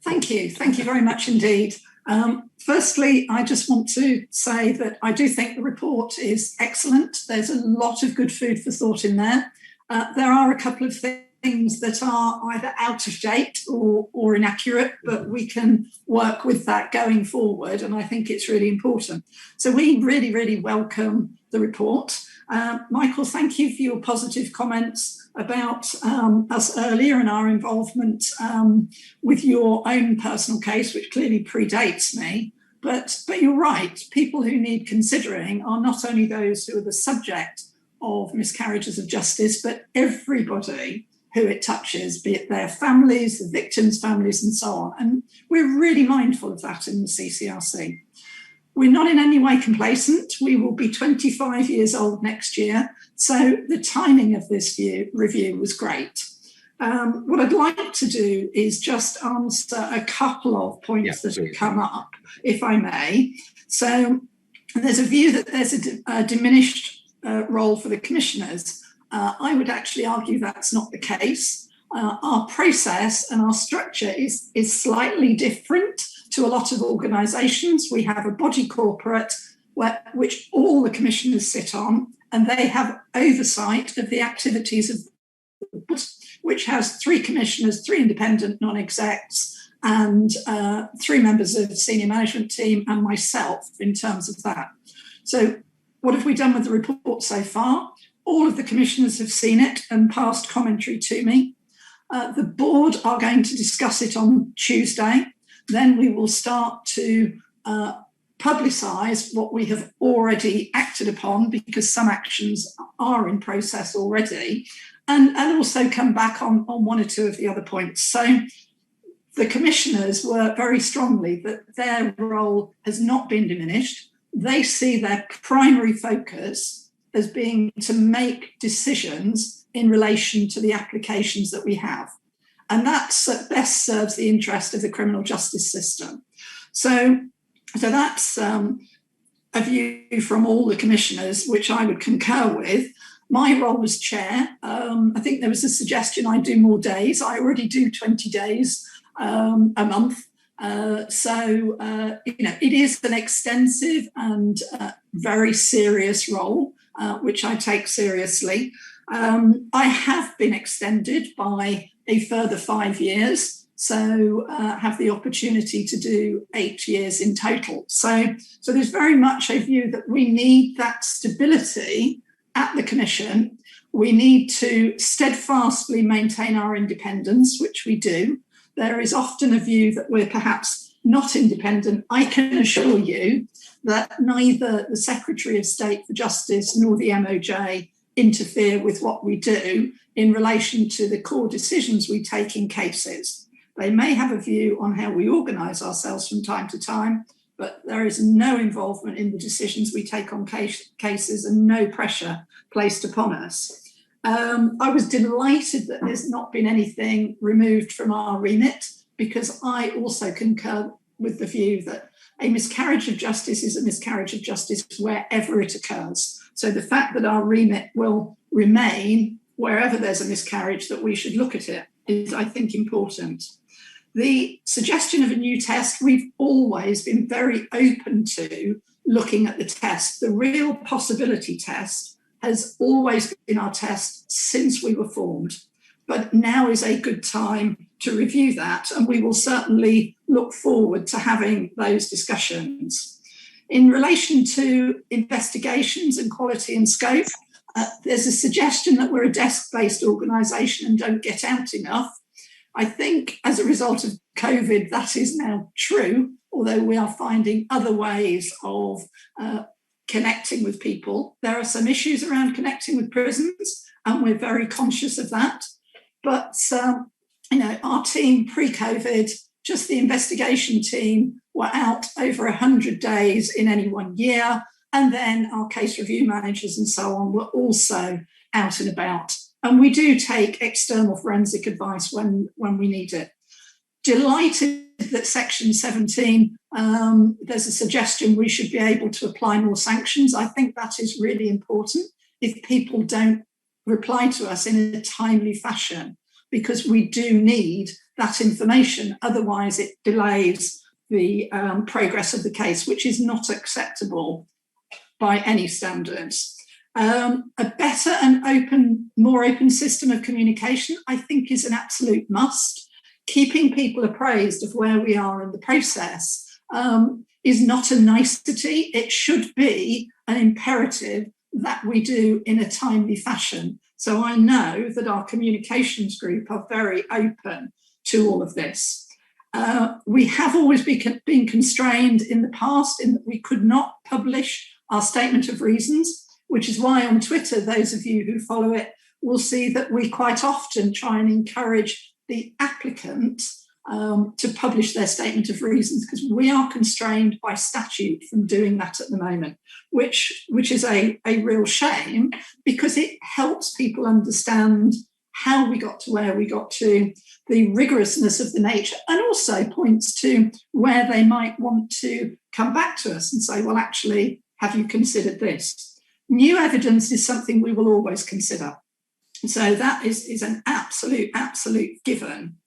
Thank you very much indeed. Firstly, I just want to say that I do think the report is excellent. There's a lot of good food for thought in there. There are a couple of things that are either out of date or inaccurate, but we can work with that going forward, and I think it's really important. So we really, really welcome the report. Michael, thank you for your positive comments about us earlier and our involvement with your own personal case, which clearly predates me. But you're right, people who need considering are not only those who are the subject of miscarriages of justice, but everybody who it touches, be it their families, the victims' families, and so on. And we're really mindful of that in the CCRC. We're not in any way complacent. We will be 25 years old next year. So the timing of this review was great. What I'd like to do is just answer a couple of points that have come up, if I may. So there's a view that there's a diminished role for the commissioners. I would actually argue that's not the case. Our process and our structure is slightly different to a lot of organisations. We have a body corporate which all the commissioners sit on, and they have oversight of the activities of the board, which has 3 commissioners, 3 independent non-execs, and 3 members of the senior management team and myself in terms of that. So what have we done with the report so far? All of the commissioners have seen it and passed commentary to me. The board are going to discuss it on Tuesday. Then we will start to publicise what we have already acted upon, because some actions are in process already, and also come back on 1 or 2 of the other points. So the commissioners were very strongly that their role has not been diminished. They see their primary focus as being to make decisions in relation to the applications that we have. And that best serves the interest of the criminal justice system. So that's a view from all the commissioners, which I would concur with. My role as chair, I think there was a suggestion I do more days. I already do 20 days a month. It is an extensive and very serious role, which I take seriously. I have been extended by a further 5 years, so have the opportunity to do 8 years in total. So there's very much a view that we need that stability at the Commission. We need to steadfastly maintain our independence, which we do. There is often a view that we're perhaps not independent. I can assure you that neither the Secretary of State for Justice nor the MOJ interfere with what we do in relation to the core decisions we take in cases. They may have a view on how we organise ourselves from time to time, but there is no involvement in the decisions we take on cases and no pressure placed upon us. I was delighted that there's not been anything removed from our remit, because I also concur with the view that a miscarriage of justice is a miscarriage of justice wherever it occurs. So the fact that our remit will remain wherever there's a miscarriage, that we should look at it, is, I think, important. The suggestion of a new test, we've always been very open to looking at the test. The real possibility test has always been our test since we were formed. But now is a good time to review that, and we will certainly look forward to having those discussions. In relation to investigations and quality and scope, there's a suggestion that we're a desk-based organisation and don't get out enough. I think as a result of COVID, that is now true, although we are finding other ways of connecting with people. There are some issues around connecting with prisons, and we're very conscious of that. But, our team pre-COVID, just the investigation team, were out over 100 days in any one year. And then our case review managers and so on were also out and about. And we do take external forensic advice when we need it. Delighted that Section 17 There's a suggestion we should be able to apply more sanctions. I think that is really important if people don't reply to us in a timely fashion, because we do need that information. Otherwise, it delays the progress of the case, which is not acceptable by any standards. A better and more open system of communication, I think, is an absolute must. Keeping people appraised of where we are in the process is not a nicety. It should be an imperative that we do in a timely fashion. So I know that our communications group are very open to all of this. We have always been constrained in the past in that we could not publish our statement of reasons, which is why on Twitter, those of you who follow it will see that we quite often try and encourage the applicant to publish their statement of reasons, because we are constrained by statute from doing that at the moment, which is a real shame, because it helps people understand how we got to where we got to, the rigorousness of the nature, and also points to where they might want to come back to us and say, well, actually, have you considered this? New evidence is something we will always consider. So that is an absolute given.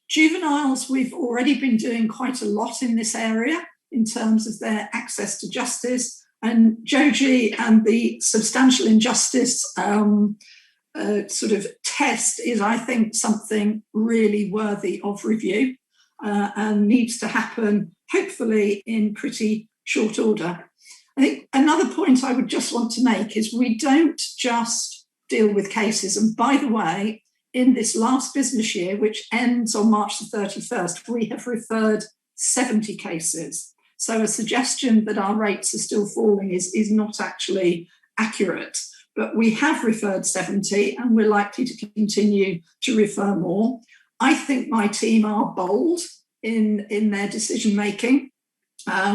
Juveniles, we've already been doing quite a lot in this area in terms of their access to justice, and Joji and the substantial injustice sort of test is, I think, something really worthy of review and needs to happen, hopefully, in pretty short order. I think another point I would just want to make is we don't just deal with cases. And by the way, in this last business year, which ends on March the 31st, we have referred 70 cases. So a suggestion that our rates are still falling is not actually accurate. But we have referred 70 and we're likely to continue to refer more. I think my team are bold in their decision making,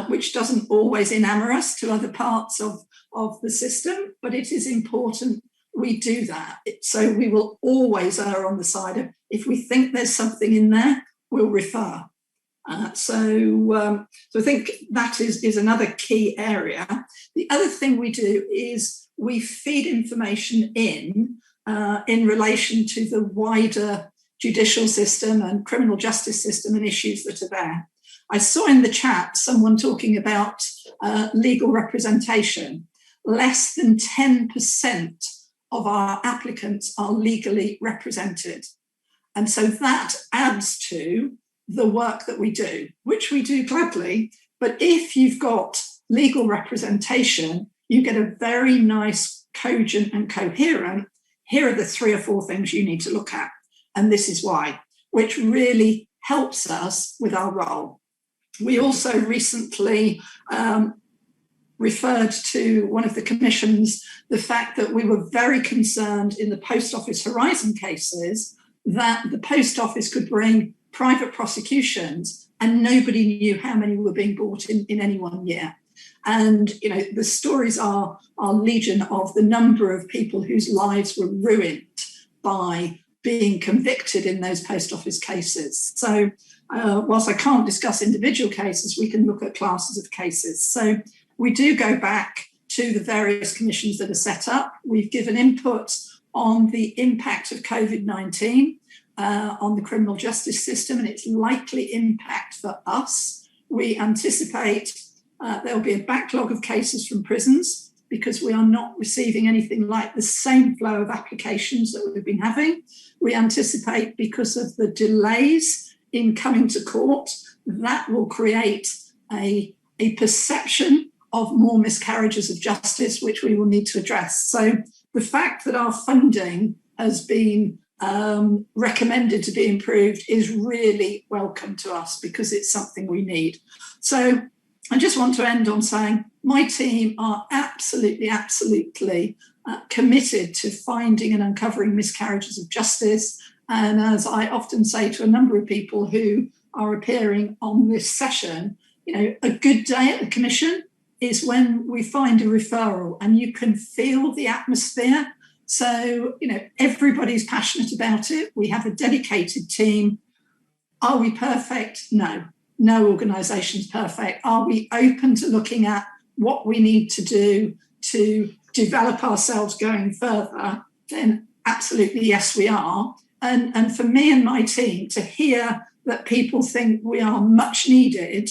which doesn't always enamour us to other parts of the system, but it is important we do that. So we will always err on the side of, if we think there's something in there, we'll refer. So I think that is another key area. The other thing we do is we feed information in relation to the wider judicial system and criminal justice system and issues that are there. I saw in the chat someone talking about legal representation. Less than 10% of our applicants are legally represented. And so that adds to the work that we do, which we do gladly. But if you've got legal representation, you get a very nice, cogent and coherent, here are the 3 or 4 things you need to look at. And this is why, which really helps us with our role. We also recently referred to one of the commissions the fact that we were very concerned in the Post Office Horizon cases that the Post Office could bring private prosecutions and nobody knew how many were being brought in any one year. And, you know, the stories are legion of the number of people whose lives were ruined by being convicted in those post office cases. So whilst I can't discuss individual cases, we can look at classes of cases. So we do go back to the various commissions that are set up. We've given input on the impact of COVID-19 on the criminal justice system and its likely impact for us. We anticipate there'll be a backlog of cases from prisons because we are not receiving anything like the same flow of applications that we've been having. We anticipate, because of the delays in coming to court, that will create a perception of more miscarriages of justice, which we will need to address. So the fact that our funding has been recommended to be improved is really welcome to us because it's something we need. So I just want to end on saying my team are absolutely committed to finding and uncovering miscarriages of justice. And as I often say to a number of people who are appearing on this session, you know, a good day at the Commission is when we find a referral and you can feel the atmosphere. So, you know, everybody's passionate about it. We have a dedicated team. Are we perfect? No, no organisation is perfect. Are we open to looking at what we need to do to develop ourselves going further? Then absolutely, yes, we are. And for me and my team to hear that people think we are much needed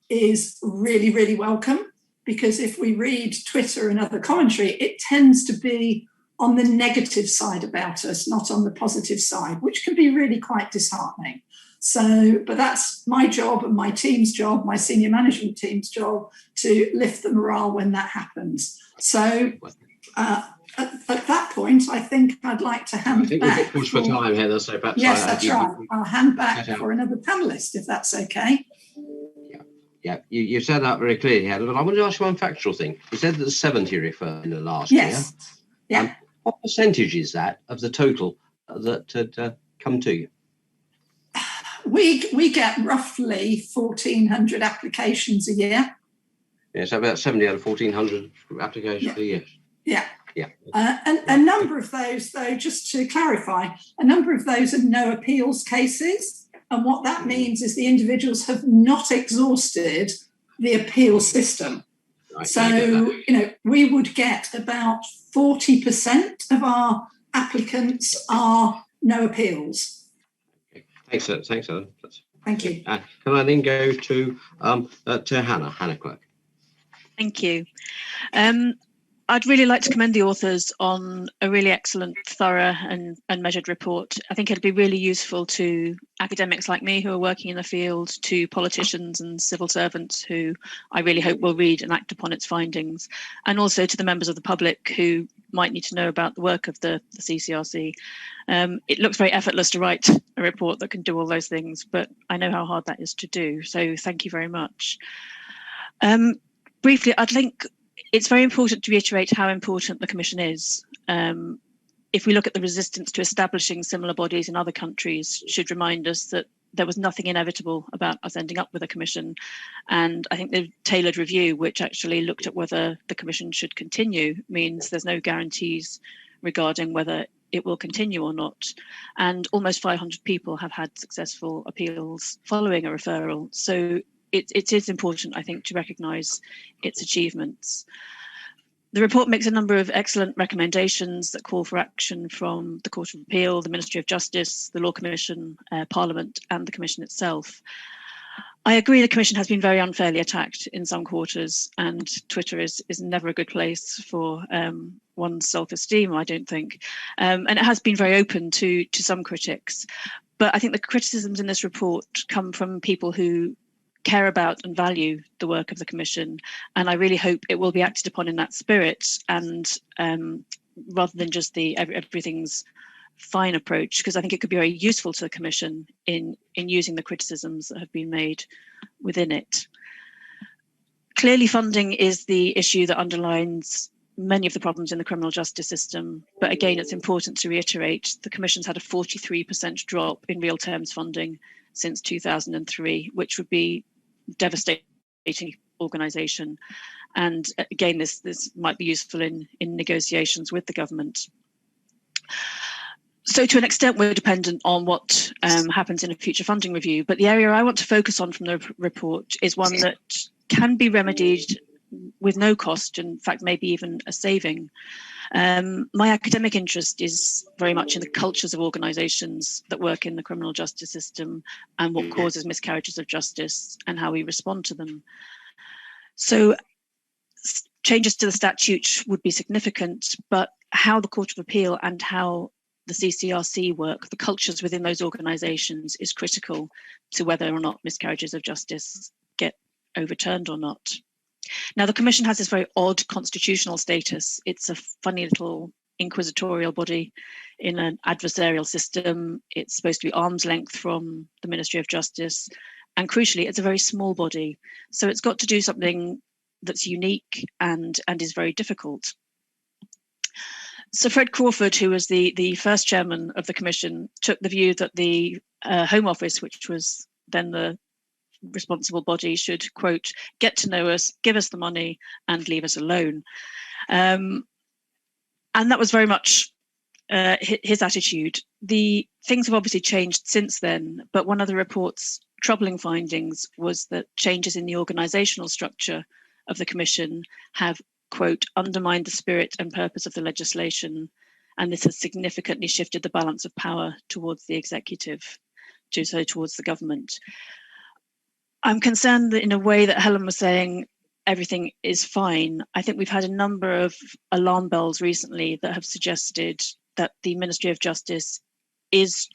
is really, really welcome, because if we read Twitter and other commentary, it tends to be on the negative side about us, not on the positive side, which can be really quite disheartening. So, but that's my job and my team's job, my senior management team's job, to lift the morale when that happens. So at that point, I think I'd like to hand back. I think we've got pushed for time, Heather, so perhaps... Yes, that's right. I'll hand back for another panellist, if that's okay. Yeah, you said that very clearly, Heather, but I want to ask you one factual thing. You said that the 70 referred in the last year. Yeah. What percentage is that of the total that had come to you? We get roughly 1,400 applications a year. Yeah, so about 70 out of 1,400 applications a year. Yeah. Yeah. And a number of those, though, just to clarify, a number of those are no appeals cases. And what that means is the individuals have not exhausted the appeal system. So, we would get about 40% of our applicants are no appeals. Thanks, Helen. Thank you. Can I then go to Hannah Quirk? Thank you. I'd really like to commend the authors on a really excellent, thorough and measured report. I think it'd be really useful to academics like me who are working in the field, to politicians and civil servants who I really hope will read and act upon its findings, and also to the members of the public who might need to know about the work of the CCRC. It looks very effortless to write a report that can do all those things, but I know how hard that is to do. So thank you very much. Briefly, I'd think it's very important to reiterate how important the Commission is. If we look at the resistance to establishing similar bodies in other countries, should remind us that there was nothing inevitable about us ending up with a Commission. And I think the tailored review, which actually looked at whether the Commission should continue, means there's no guarantees regarding whether it will continue or not. And almost 500 people have had successful appeals following a referral. So it is important, I think, to recognise its achievements. The report makes a number of excellent recommendations that call for action from the Court of Appeal, the Ministry of Justice, the Law Commission, Parliament and the Commission itself. I agree the Commission has been very unfairly attacked in some quarters, and Twitter is never a good place for one's self-esteem, I don't think. And it has been very open to some critics. But I think the criticisms in this report come from people who care about and value the work of the Commission, and I really hope it will be acted upon in that spirit, and rather than just the everything's fine approach, because I think it could be very useful to the Commission in using the criticisms that have been made within it. Clearly, funding is the issue that underlines many of the problems in the criminal justice system, but again, it's important to reiterate the Commission's had a 43% drop in real terms funding since 2003, which would be devastating organisation. And again, this might be useful in negotiations with the government. So to an extent, we're dependent on what happens in a future funding review. But the area I want to focus on from the report is one that can be remedied with no cost, in fact, maybe even a saving. My academic interest is very much in the cultures of organisations that work in the criminal justice system and what causes miscarriages of justice and how we respond to them. So changes to the statute would be significant, but how the Court of Appeal and how the CCRC work, the cultures within those organisations, is critical to whether or not miscarriages of justice get overturned or not. Now, the Commission has this very odd constitutional status. It's a funny little inquisitorial body in an adversarial system. It's supposed to be arm's length from the Ministry of Justice. And crucially, it's a very small body. So it's got to do something that's unique and is very difficult. Sir Fred Crawford, who was the first chairman of the Commission, took the view that the Home Office, which was then the responsible body, should, quote, get to know us, give us the money and leave us alone. And that was very much his attitude. The things have obviously changed since then, but one of the report's troubling findings was that changes in the organisational structure of the Commission have, quote, undermined the spirit and purpose of the legislation, and this has significantly shifted the balance of power towards the executive, towards the government. I'm concerned that in a way that Helen was saying, everything is fine. I think we've had a number of alarm bells recently that have suggested that the Ministry of Justice is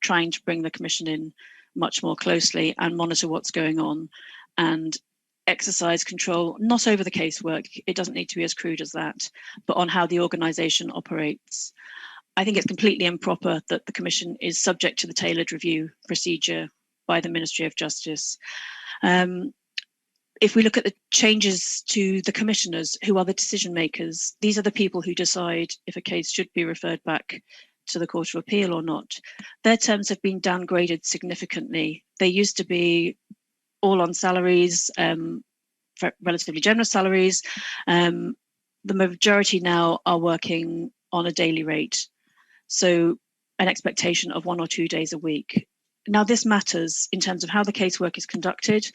trying to bring the Commission in much more closely and monitor what's going on and exercise control, not over the casework, it doesn't need to be as crude as that, but on how the organisation operates. I think it's completely improper that the Commission is subject to the tailored review procedure by the Ministry of Justice. If we look at the changes to the commissioners, who are the decision makers, these are the people who decide if a case should be referred back to the Court of Appeal or not. Their terms have been downgraded significantly. They used to be all on salaries, relatively generous salaries. The majority now are working on a daily rate. So an expectation of 1 or 2 days a week. Now this matters in terms of how the casework is conducted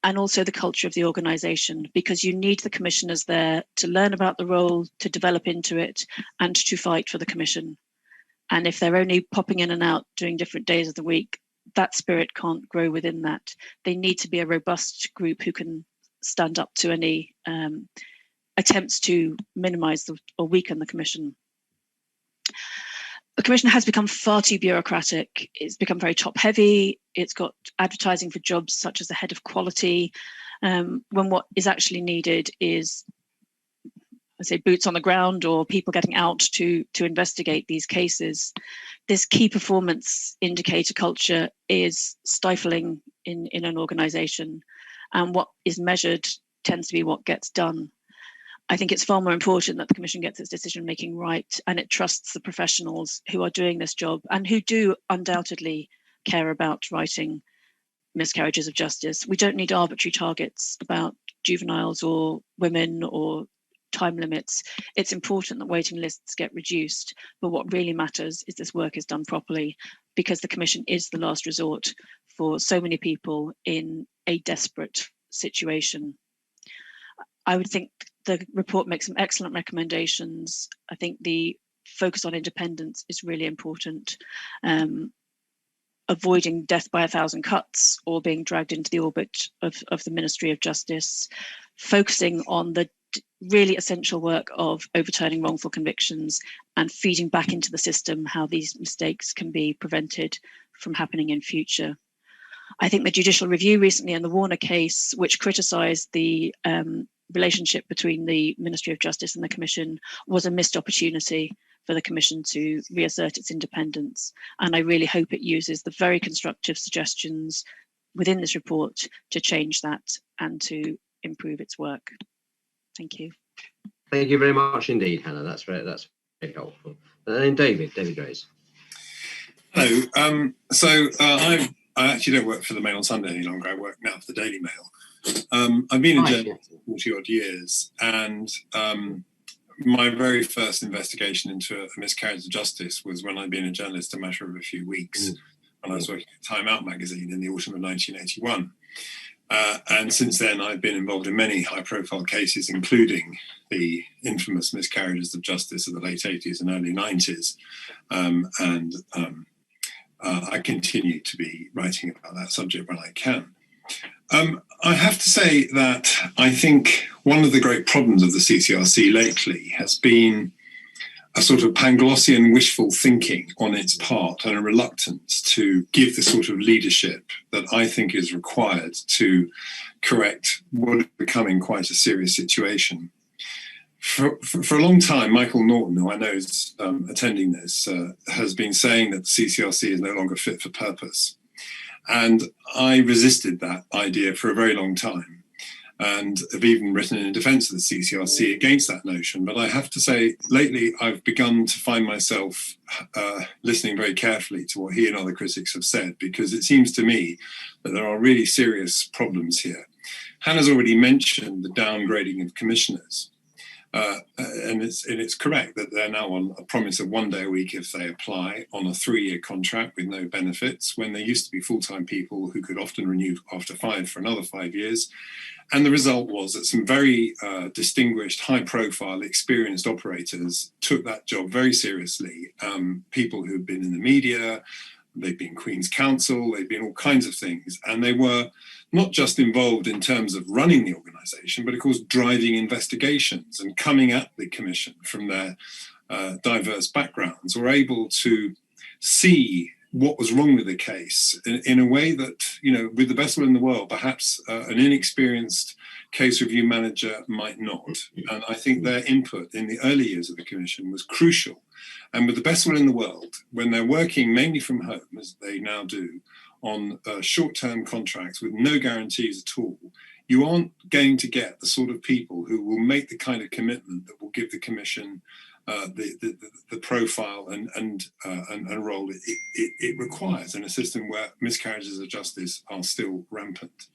and also the culture of the organisation, because you need the commissioners there to learn about the role, to develop into it, and to fight for the Commission. And if they're only popping in and out during different days of the week, that spirit can't grow within that. They need to be a robust group who can stand up to any attempts to minimise or weaken the Commission. The Commission has become far too bureaucratic. It's become very top heavy. It's got advertising for jobs such as the head of quality, when what is actually needed is, I say, boots on the ground or people getting out to investigate these cases. This key performance indicator culture is stifling in an organisation, and what is measured tends to be what gets done. I think it's far more important that the Commission gets its decision making right and it trusts the professionals who are doing this job and who do undoubtedly care about writing miscarriages of justice. We don't need arbitrary targets about juveniles or women or time limits. It's important that waiting lists get reduced, but what really matters is this work is done properly, because the Commission is the last resort for so many people in a desperate situation. I would think the report makes some excellent recommendations. I think the focus on independence is really important. Avoiding death by 1,000 cuts or being dragged into the orbit of the Ministry of Justice, focusing on the really essential work of overturning wrongful convictions and feeding back into the system how these mistakes can be prevented from happening in future. I think the judicial review recently in the Warner case, which criticised the relationship between the Ministry of Justice and the Commission, was a missed opportunity for the Commission to reassert its independence. And I really hope it uses the very constructive suggestions within this report to change that and to improve its work. Thank you. Thank you very much indeed, Hannah. That's very helpful. And then David Grace. Hello. I actually don't work for the Mail on Sunday any longer. I work now for the Daily Mail. I've been in journalism for 40 odd years, and my very first investigation into a miscarriage of justice was when I'd been a journalist a matter of a few weeks, when I was working at Time Out magazine in the autumn of 1981. And since then, I've been involved in many high-profile cases, including the infamous miscarriages of justice of the late 80s and early 90s. I continue to be writing about that subject when I can. I have to say that I think one of the great problems of the CCRC lately has been a sort of Panglossian wishful thinking on its part and a reluctance to give the sort of leadership that I think is required to correct what is becoming quite a serious situation. For a long time, Michael Norton, who I know is attending this, has been saying that the CCRC is no longer fit for purpose. And I resisted that idea for a very long time, and have even written in defence of the CCRC against that notion. But I have to say, lately, I've begun to find myself listening very carefully to what he and other critics have said, because it seems to me that there are really serious problems here. Hannah's already mentioned the downgrading of commissioners. And it's correct that they're now on a promise of 1 day a week if they apply, on a 3-year contract with no benefits, when they used to be full-time people who could often renew after 5 for another 5 years. And the result was that some very distinguished, high-profile, experienced operators took that job very seriously. People who'd been in the media, they'd been Queen's Counsel, they'd been all kinds of things. And they were not just involved in terms of running the organisation, but of course driving investigations and coming at the Commission from their diverse backgrounds, were able to see what was wrong with the case in a way that, you know, with the best will in the world, perhaps an inexperienced case review manager might not. And I think their input in the early years of the Commission was crucial. And with the best will in the world, when they're working mainly from home, as they now do, on short-term contracts with no guarantees at all, you aren't going to get the sort of people who will make the kind of commitment that will give the Commission the profile and role it requires in a system where miscarriages of justice are still rampant.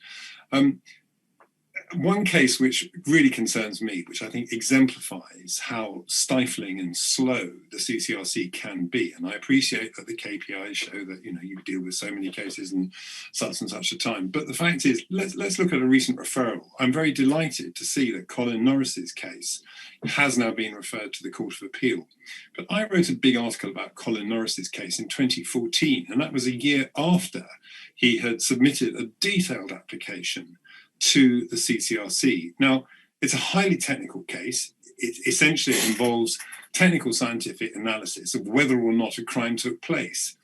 One case which really concerns me, which I think exemplifies how stifling and slow the CCRC can be, and I appreciate that the KPIs show that, you know, you deal with so many cases in such and such a time, but the fact is, let's look at a recent referral. I'm very delighted to see that Colin Norris's case has now been referred to the Court of Appeal. But I wrote a big article about Colin Norris's case in 2014, and that was a year after he had submitted a detailed application to the CCRC. Now, it's a highly technical case. It essentially involves technical scientific analysis of whether or not a crime took place,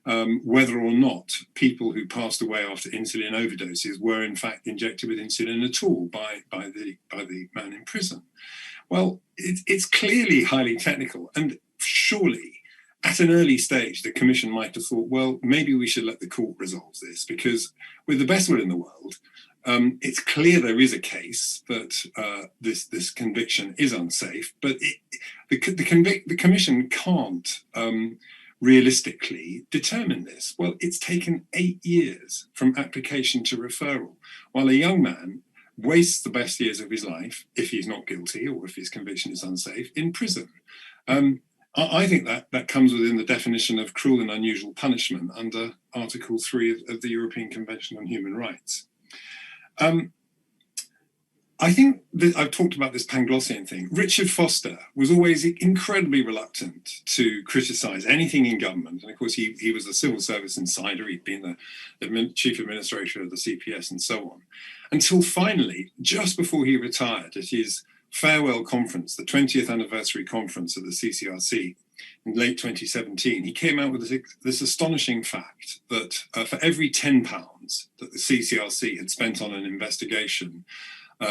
whether or not people who passed away after insulin overdoses were in fact injected with insulin at all by the man in prison. Well, it's clearly highly technical, and surely at an early stage, the Commission might have thought, well, maybe we should let the court resolve this, because with the best will in the world, it's clear there is a case that this conviction is unsafe, but the Commission can't realistically determine this. Well, it's taken 8 years from application to referral, while a young man wastes the best years of his life, if he's not guilty or if his conviction is unsafe, in prison. I think that comes within the definition of cruel and unusual punishment under Article 3 of the European Convention on Human Rights. I think that I've talked about this Panglossian thing. Richard Foster was always incredibly reluctant to criticise anything in government. And of course, he was a civil service insider. He'd been the chief administrator of the CPS and so on. Until finally, just before he retired at his farewell conference, the 20th anniversary conference of the CCRC in late 2017, he came out with this astonishing fact that for every £10 that the CCRC had spent on an investigation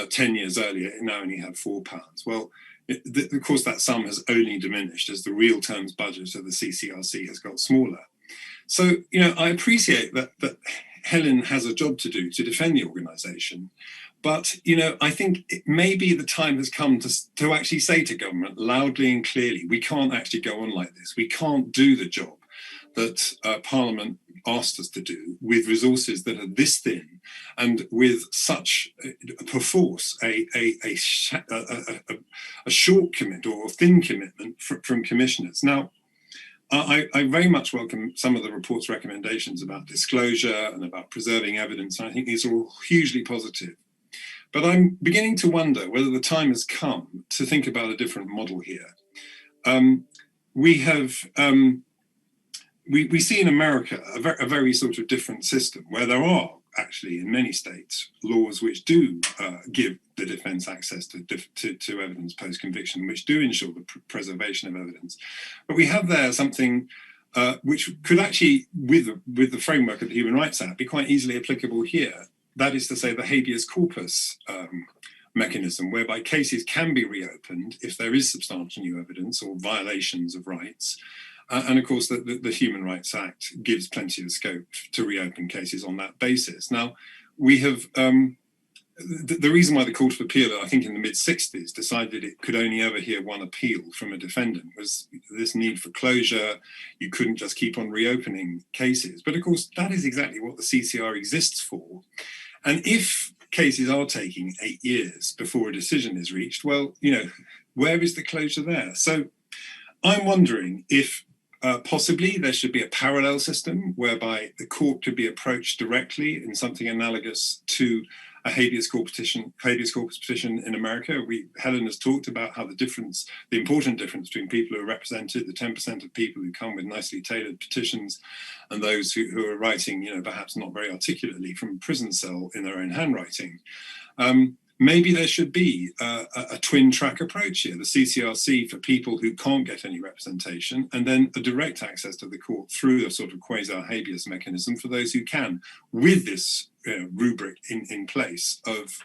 10 years earlier, it now only had £4. Well, of course, that sum has only diminished as the real terms budget of the CCRC has got smaller. So, you know, I appreciate that Helen has a job to do to defend the organisation. But, you know, I think maybe the time has come to actually say to government loudly and clearly, we can't actually go on like this. We can't do the job that Parliament asked us to do with resources that are this thin and with such perforce a short commitment or a thin commitment from commissioners. Now, I very much welcome some of the report's recommendations about disclosure and about preserving evidence. I think these are all hugely positive. But I'm beginning to wonder whether the time has come to think about a different model here. We see in America a very sort of different system where there are actually in many states laws which do give the defence access to evidence post-conviction, which do ensure the preservation of evidence. But we have there something which could actually, with the framework of the Human Rights Act, be quite easily applicable here. That is to say, the habeas corpus mechanism, whereby cases can be reopened if there is substantial new evidence or violations of rights. And of course, the Human Rights Act gives plenty of scope to reopen cases on that basis. Now, we have the reason why the Court of Appeal, I think in the mid-60s, decided it could only ever hear one appeal from a defendant was this need for closure. You couldn't just keep on reopening cases. But of course, that is exactly what the CCR exists for. And if cases are taking 8 years before a decision is reached, well, you know, where is the closure there? So I'm wondering if possibly there should be a parallel system whereby the court could be approached directly in something analogous to a habeas corpus petition in America. Helen has talked about how the important difference between people who are represented, the 10% of people who come with nicely tailored petitions, and those who are writing, perhaps not very articulately from a prison cell in their own handwriting. Maybe there should be a twin track approach here, the CCRC for people who can't get any representation, and then a direct access to the court through a sort of quasi-habeas mechanism for those who can, with this rubric in place of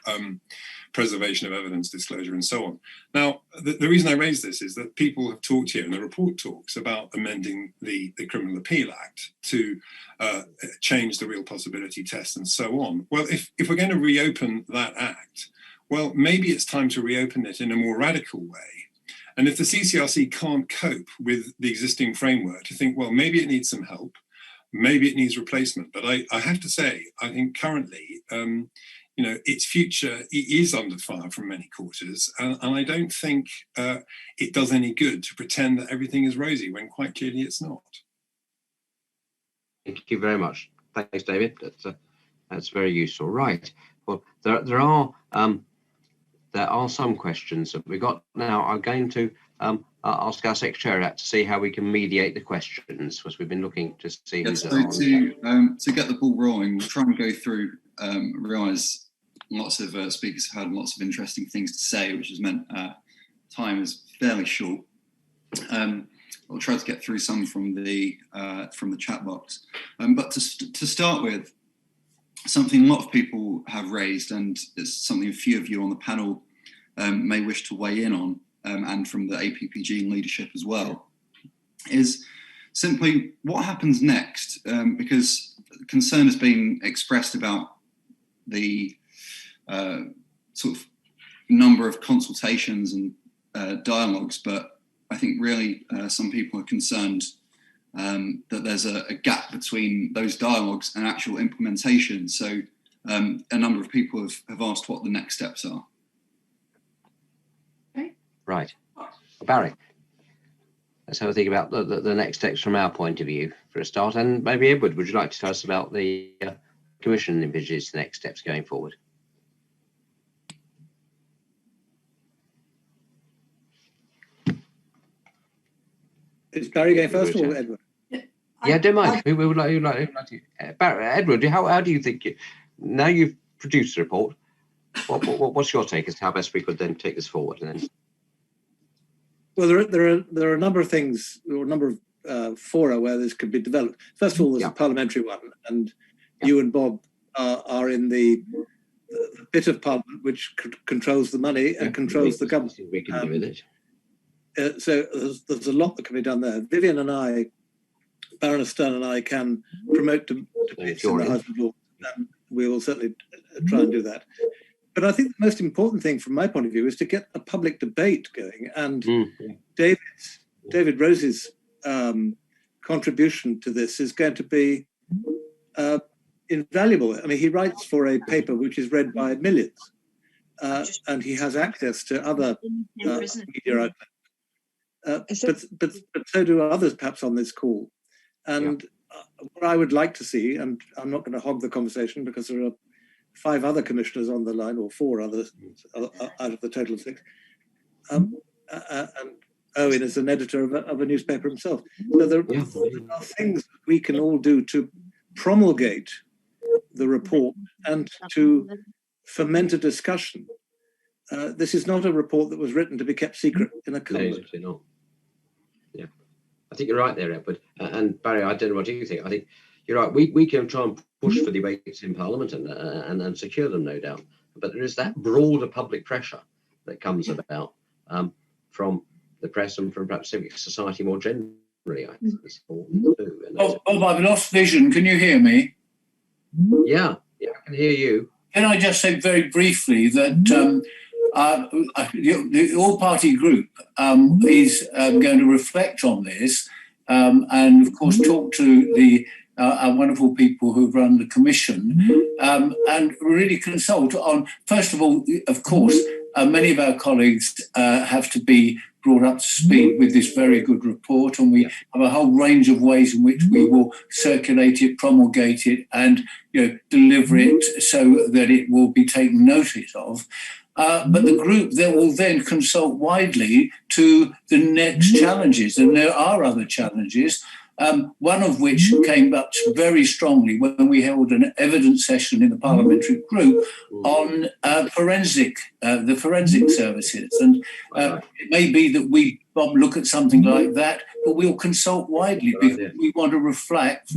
preservation of evidence, disclosure, and so on. Now, the reason I raise this is that people have talked here, and the report talks about amending the Criminal Appeal Act to change the real possibility test and so on. Well, if we're going to reopen that act, well, maybe it's time to reopen it in a more radical way. And if the CCRC can't cope with the existing framework, to think, well, maybe it needs some help, maybe it needs replacement. But I have to say, I think currently, its future is under fire from many quarters. And I don't think it does any good to pretend that everything is rosy when quite clearly it's not. Thank you very much. Thanks, David. That's very useful. Right. Well, there are some questions that we got now. I'm going to ask our secretariat to see how we can mediate the questions, because we've been looking to see who's on. To get the ball rolling, we'll try and go through. Realise lots of speakers have had lots of interesting things to say, which has meant time is fairly short. I'll try to get through some from the chat box. But to start with, something a lot of people have raised, and it's something a few of you on the panel may wish to weigh in on, and from the APPG leadership as well, is simply what happens next, because concern has been expressed about the sort of number of consultations and dialogues, but I think really some people are concerned that there's a gap between those dialogues and actual implementation. So a number of people have asked what the next steps are. Okay. Right. Barry, let's have a think about the next steps from our point of view for a start. And maybe Edward, would you like to tell us about the Commission envisages the next steps going forward? Is Barry going first or Edward? Yeah, don't mind. Who would like to? Barry, Edward, how do you think? Now you've produced the report, what's your take as to how best we could then take this forward? And then... Well, there are a number of things, or a number of fora where this could be developed. First of all, there's a parliamentary one, and you and Bob are in the bit of Parliament which controls the money and controls the government. We can do with it. So there's a lot that can be done there. Vivian and I, Baroness Stern and I, can promote debates in the House of Lords, and we will certainly try and do that. But I think the most important thing from my point of view is to get a public debate going. And David Rose's contribution to this is going to be invaluable. I mean, he writes for a paper which is read by millions, and he has access to other media outlets. But so do others perhaps on this call. And what I would like to see, and I'm not going to hog the conversation because there are 5 other commissioners on the line, or 4 others out of the total of 6. And Owen is an editor of a newspaper himself. So there are things that we can all do to promulgate the report and to foment a discussion. This is not a report that was written to be kept secret in a cupboard. No, yeah, I think you're right there, Edward. And Barry, I don't know what you think. I think you're right. We can try and push for debates in Parliament and secure them, no doubt. But there is that broader public pressure that comes about from the press and from perhaps civic society more generally. I think it's important too. Bob, I've lost vision. Can you hear me? Yeah, I can hear you. Can I just say very briefly that the all-party group is going to reflect on this and, of course, talk to the wonderful people who've run the commission and really consult on, first of all, of course, many of our colleagues have to be brought up to speed with this very good report, and we have a whole range of ways in which we will circulate it, promulgate it, and deliver it so that it will be taken notice of. But the group will then consult widely to the next challenges, and there are other challenges. One of which came up very strongly when we held an evidence session in the parliamentary group on the forensic services. And it may be that we look at something like that, but we'll consult widely because we want to reflect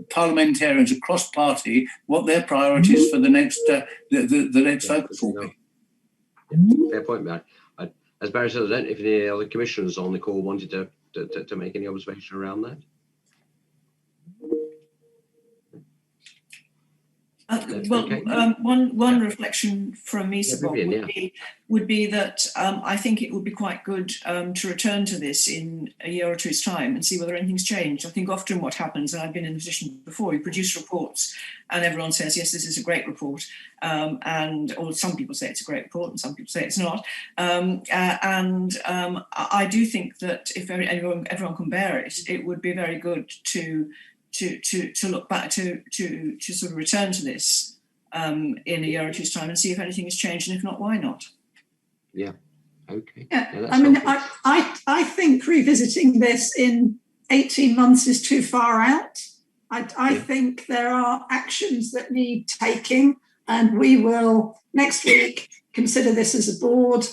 parliamentarians across party what their priorities for the next focus will be. Fair point, Barry. As Barry said, I don't know if any other commissioners on the call wanted to make any observation around that. One reflection from me, Sir Bob, would be that I think it would be quite good to return to this in a year or two's time and see whether anything's changed. I think often what happens, and I've been in a position before, you produce reports and everyone says, yes, this is a great report, or some people say it's a great report and some people say it's not. I do think that if everyone can bear it, it would be very good to look back to sort of return to this in a year or two's time and see if anything has changed, and if not, why not? Yeah. Okay. Yeah, I mean, I think revisiting this in 18 months is too far out. I think there are actions that need taking, and we will next week consider this as a board.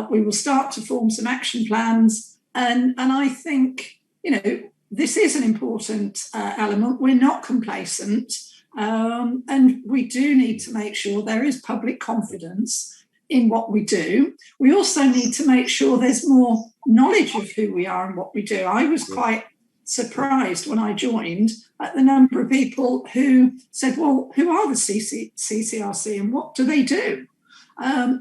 We will start to form some action plans, and I think this is an important element. We're not complacent, and we do need to make sure there is public confidence in what we do. We also need to make sure there's more knowledge of who we are and what we do. I was quite surprised when I joined at the number of people who said, well, who are the CCRC and what do they do?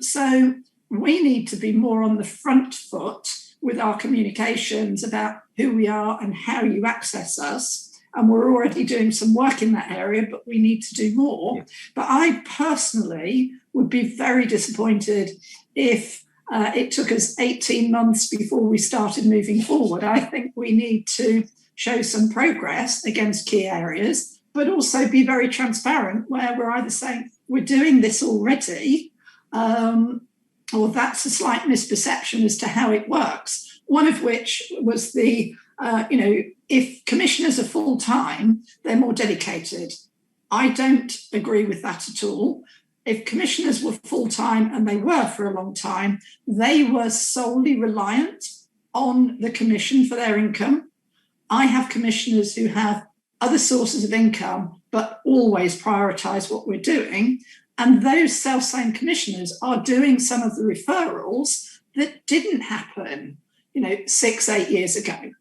So we need to be more on the front foot with our communications about who we are and how you access us. And we're already doing some work in that area, but we need to do more. Yeah. But I personally would be very disappointed if it took us 18 months before we started moving forward. I think we need to show some progress against key areas, but also be very transparent where we're either saying we're doing this already, or that's a slight misperception as to how it works. One of which was if commissioners are full-time, they're more dedicated. I don't agree with that at all. If commissioners were full-time, and they were for a long time, they were solely reliant on the commission for their income. I have commissioners who have other sources of income, but always prioritise what we're doing. And those self-same commissioners are doing some of the referrals that didn't happen, 6-8 years ago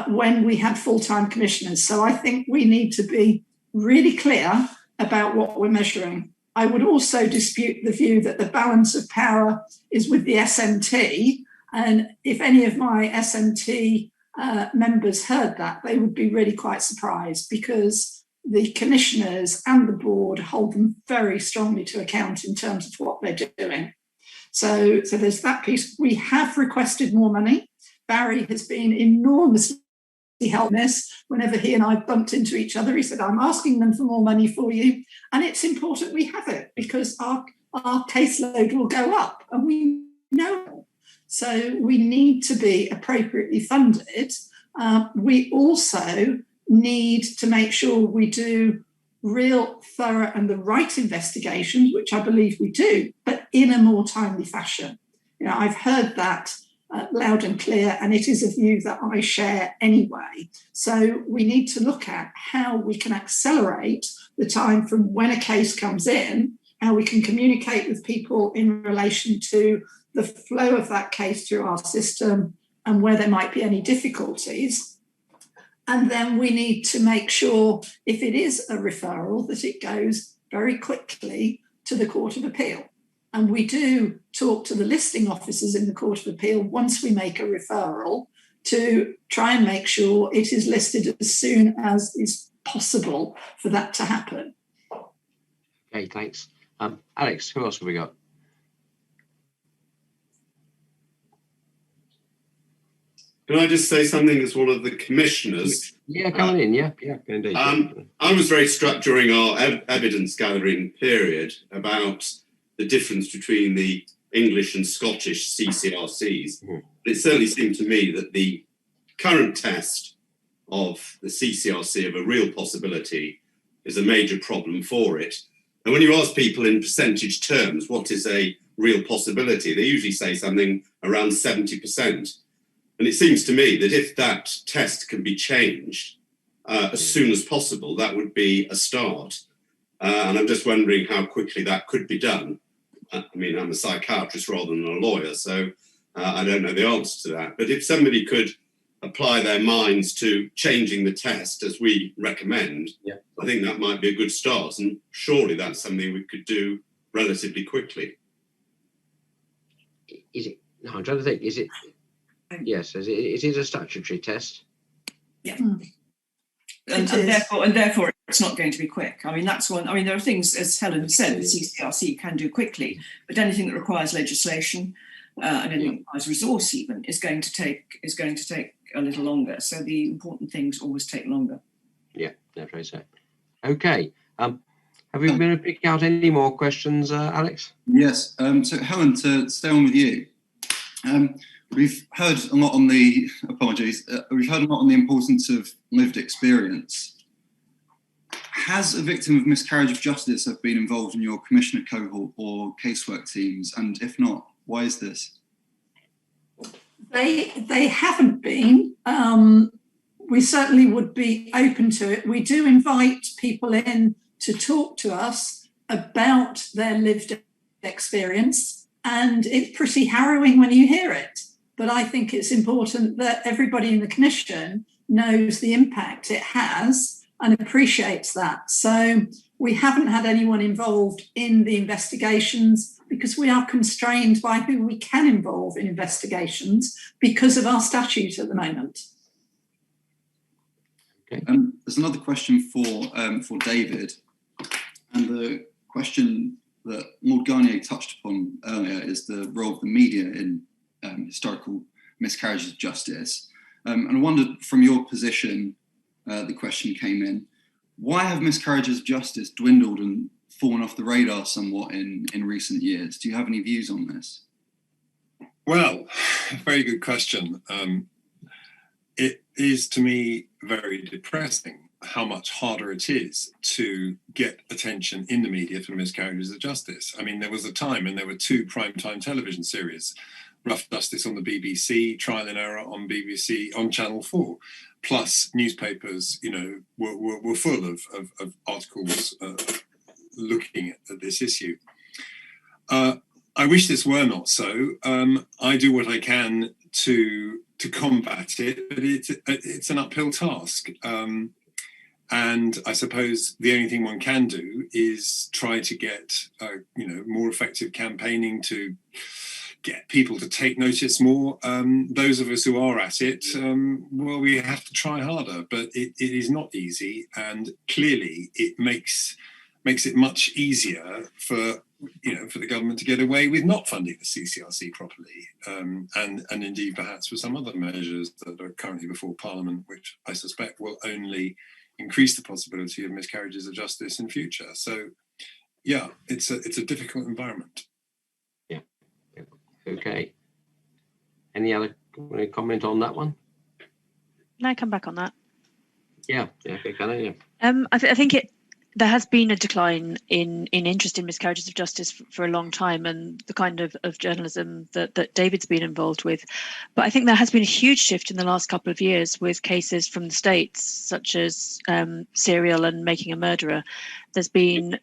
when we had full-time commissioners. So I think we need to be really clear about what we're measuring. I would also dispute the view that the balance of power is with the SMT. And if any of my SMT members heard that, they would be really quite surprised, because the commissioners and the board hold them very strongly to account in terms of what they're doing. So there's that piece. We have requested more money. Barry has been enormously helpful in this. Whenever he and I bumped into each other, he said, I'm asking them for more money for you. And it's important we have it, because our caseload will go up, and we know. So we need to be appropriately funded. We also need to make sure we do real, thorough and the right investigations, which I believe we do, but in a more timely fashion. I've heard that loud and clear, and it is a view that I share anyway. So we need to look at how we can accelerate the time from when a case comes in, how we can communicate with people in relation to the flow of that case through our system and where there might be any difficulties. And then we need to make sure, if it is a referral, that it goes very quickly to the Court of Appeal. And we do talk to the listing officers in the Court of Appeal once we make a referral to try and make sure it is listed as soon as is possible for that to happen. Okay, thanks. Alex, who else have we got? Can I just say something as one of the commissioners? Yeah, come on in. Yeah, indeed. I was very struck during our evidence gathering period about the difference between the English and Scottish CCRCs. It certainly seemed to me that the current test of the CCRC of a real possibility is a major problem for it. And when you ask people in percentage terms, what is a real possibility, they usually say something around 70%. And it seems to me that if that test can be changed as soon as possible, that would be a start. And I'm just wondering how quickly that could be done. I mean, I'm a psychiatrist rather than a lawyer, so I don't know the answer to that. But if somebody could apply their minds to changing the test as we recommend, I think that might be a good start. And surely that's something we could do relatively quickly. Is it? No, I'm trying to think. Is it? Yes. Is it a statutory test? Yeah. And therefore, it's not going to be quick. I mean, that's one. I mean, there are things, as Helen said, the CCRC can do quickly, but anything that requires legislation and anything that requires resource even is going to take a little longer. So the important things always take longer. Yeah, that's right. So, okay. Have we been able to pick out any more questions, Alex? Yes. So Helen, to stay on with you. We've heard a lot on the we've heard a lot on the importance of lived experience. Has a victim of miscarriage of justice have been involved in your commissioner cohort or casework teams? And if not, why is this? They haven't been. We certainly would be open to it. We do invite people in to talk to us about their lived experience, and it's pretty harrowing when you hear it. But I think it's important that everybody in the Commission knows the impact it has and appreciates that. So we haven't had anyone involved in the investigations because we are constrained by who we can involve in investigations because of our statute at the moment. Okay. There's another question for David, and the question that Lord Garnier touched upon earlier is the role of the media in historical miscarriages of justice. And I wondered, from your position, the question came in, why have miscarriages of justice dwindled and fallen off the radar somewhat in recent years? Do you have any views on this? Well, very good question. It is, to me, very depressing how much harder it is to get attention in the media for miscarriages of justice. I mean, there was a time when there were 2 primetime television series, Rough Justice on the BBC, Trial and Error on BBC, on Channel 4, plus newspapers, were full of articles looking at this issue. I wish this were not so. I do what I can to combat it, but it's an uphill task. And I suppose the only thing one can do is try to get, more effective campaigning to get people to take notice more. Those of us who are at it, we have to try harder, but it is not easy. And clearly it makes it much easier for the government to get away with not funding the CCRC properly, and indeed perhaps for some other measures that are currently before Parliament, which I suspect will only increase the possibility of miscarriages of justice in future. So, yeah, it's a difficult environment. Yeah. Okay. Any other comment on that one? Can I come back on that? Yeah. Okay, can I? Yeah. I think there has been a decline in interest in miscarriages of justice for a long time, and the kind of journalism that David's been involved with. But I think there has been a huge shift in the last couple of years with cases from the States, such as Serial and Making a Murderer. There's been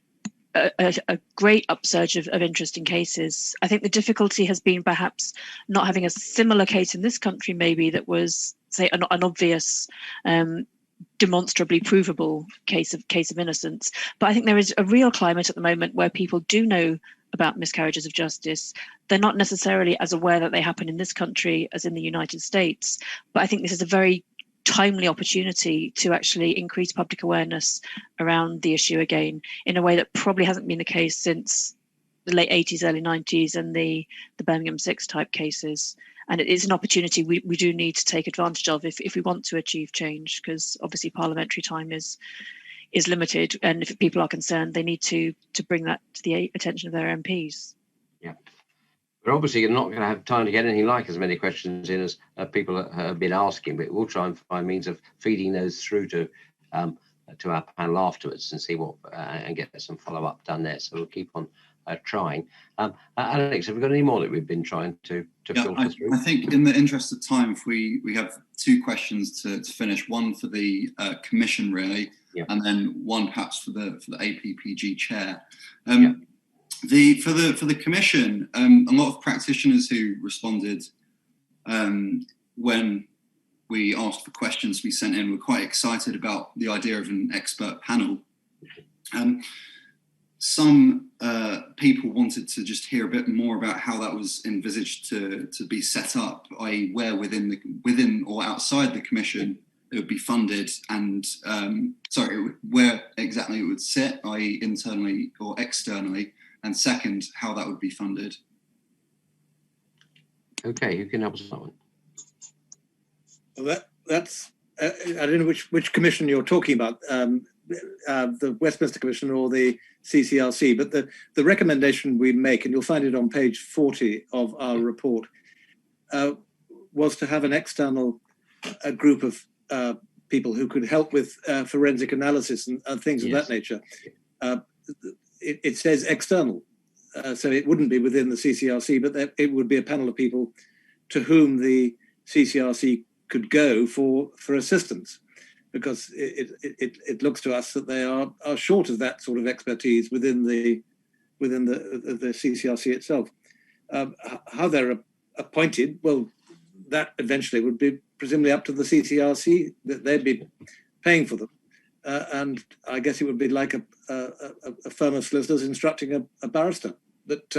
a great upsurge of interest in cases. I think the difficulty has been perhaps not having a similar case in this country, maybe, that was, say, an obvious demonstrably provable case of innocence. But I think there is a real climate at the moment where people do know about miscarriages of justice. They're not necessarily as aware that they happen in this country as in the United States. But I think this is a very timely opportunity to actually increase public awareness around the issue again in a way that probably hasn't been the case since the late 80s, early 90s and the Birmingham 6 type cases. And it is an opportunity we do need to take advantage of if we want to achieve change, because obviously parliamentary time is limited, and if people are concerned, they need to bring that to the attention of their MPs. Yeah. We're obviously not going to have time to get anything like as many questions in as people have been asking, but we'll try and find means of feeding those through to our panel afterwards and see what and get some follow-up done there. So we'll keep on trying. Alex, have we got any more that we've been trying to filter through? I think in the interest of time, if we have two questions to finish, one for the Commission really, and then one perhaps for the APPG chair. For the Commission, a lot of practitioners who responded when we asked for questions we sent in were quite excited about the idea of an expert panel. Some people wanted to just hear a bit more about how that was envisaged to be set up, i.e. where within or outside the Commission it would be funded, and where exactly it would sit, i.e. internally or externally, and second, how that would be funded. Okay, who can help us with that one? Well, that's I don't know which commission you're talking about, the Westminster Commission or the CCRC, but the recommendation we make, and you'll find it on page 40 of our report, was to have an external group of people who could help with forensic analysis and things of that nature. It says external, so it wouldn't be within the CCRC, but it would be a panel of people to whom the CCRC could go for assistance, because it looks to us that they are short of that sort of expertise within the CCRC itself. How they're appointed, well, that eventually would be presumably up to the CCRC, that they'd be paying for them. And I guess it would be like a firm of solicitors instructing a barrister. But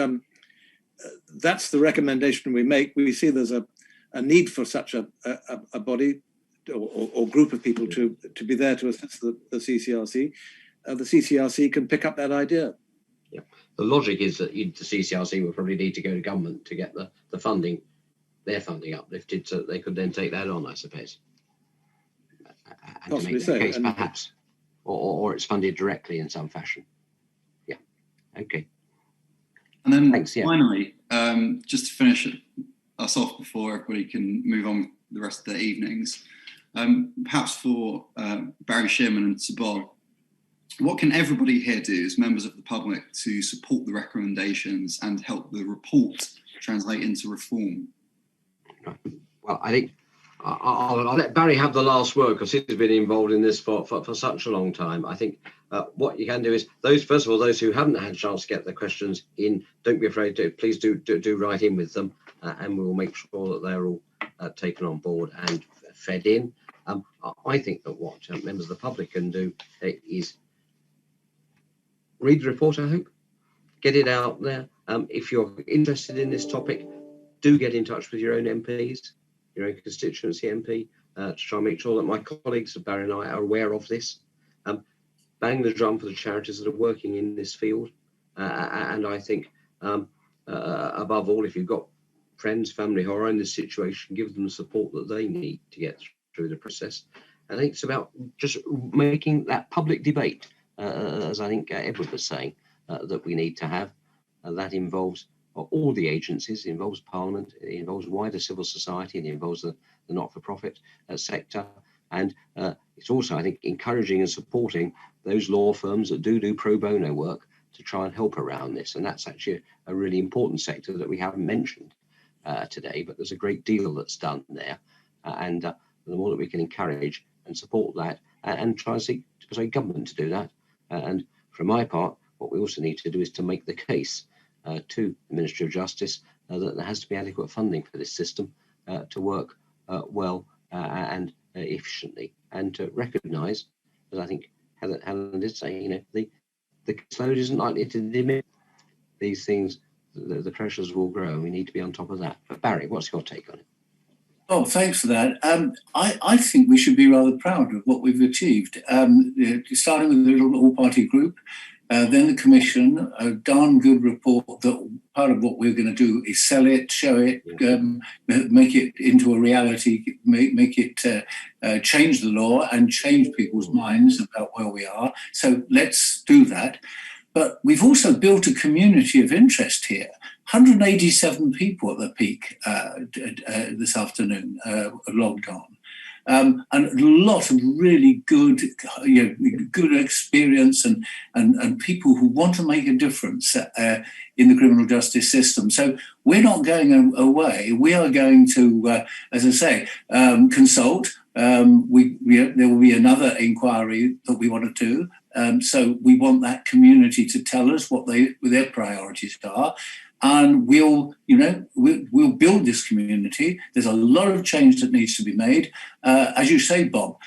that's the recommendation we make. We see there's a need for such a body or group of people to be there to assist the CCRC. The CCRC can pick up that idea. Yeah, the logic is that the CCRC would probably need to go to government to get the funding, their funding uplifted, so they could then take that on, I suppose. And possibly to make that case, perhaps, or it's funded directly in some fashion. Yeah. Okay. And then finally, just to finish us off before everybody can move on the rest of their evenings, perhaps for Barry Shearman and Sir Bob, what can everybody here do as members of the public to support the recommendations and help the report translate into reform? Well, I think I'll let Barry have the last word, because he's been involved in this for such a long time. I think what you can do is first of all, those who haven't had a chance to get their questions in, don't be afraid to, please do write in with them, and we will make sure that they're all taken on board and fed in. I think that what members of the public can do is read the report, I hope, get it out there. If you're interested in this topic, do get in touch with your own MPs, your own constituency MP, to try and make sure that my colleagues, Barry and I, are aware of this. Bang the drum for the charities that are working in this field. And I think, above all, if you've got friends, family who are in this situation, give them the support that they need to get through the process. I think it's about just making that public debate, as I think Edward was saying, that we need to have. That involves all the agencies, it involves Parliament, it involves wider civil society, it involves the not-for-profit sector. And it's also, I think, encouraging and supporting those law firms that do pro bono work to try and help around this. And that's actually a really important sector that we haven't mentioned today, but there's a great deal that's done there. And the more that we can encourage and support that and try and seek to persuade government to do that. And for my part, what we also need to do is to make the case to the Ministry of Justice that there has to be adequate funding for this system to work well and efficiently, and to recognise, as I think Helen did say, the caseload isn't likely to diminish. These things, the pressures will grow, and we need to be on top of that. But Barry, what's your take on it? Oh, thanks for that. I think we should be rather proud of what we've achieved. Starting with the little all-party group, then the Commission, a darn good report that part of what we're going to do is sell it, show it, make it into a reality, make it change the law and change people's minds about where we are. So let's do that. But we've also built a community of interest here. 187 people at the peak this afternoon logged on. And a lot of really good, good experience and people who want to make a difference in the criminal justice system. So we're not going away. We are going to, as I say, consult. There will be another inquiry that we want to do. So we want that community to tell us what their priorities are. And we'll build this community. There's a lot of change that needs to be made. As you say, Bob,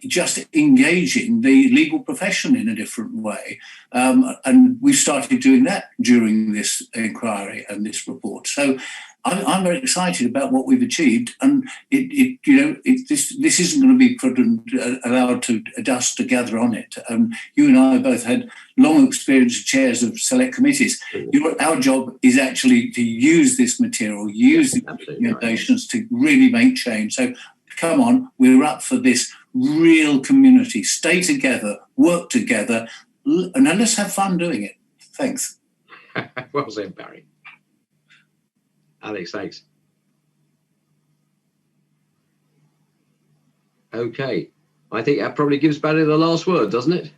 just engaging the legal profession in a different way. And we started doing that during this inquiry and this report. So I'm very excited about what we've achieved, and this isn't going to be put and allowed to dust to gather on it. You and I both had long experience as chairs of select committees. Our job is actually to use this material, use the recommendations to really make change. So come on, we're up for this real community. Stay together, work together, and let's have fun doing it. Thanks. Well said, Barry. Alex, thanks. Okay, I think that probably gives Barry the last word, doesn't it?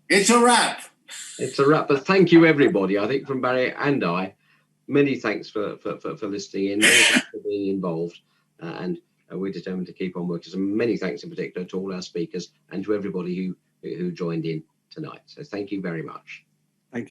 It's a wrap. It's a wrap, but thank you everybody. I think from Barry and I, many thanks for listening in, many thanks for being involved, and we're determined to keep on working. So many thanks in particular to all our speakers and to everybody who joined in tonight. So thank you very much.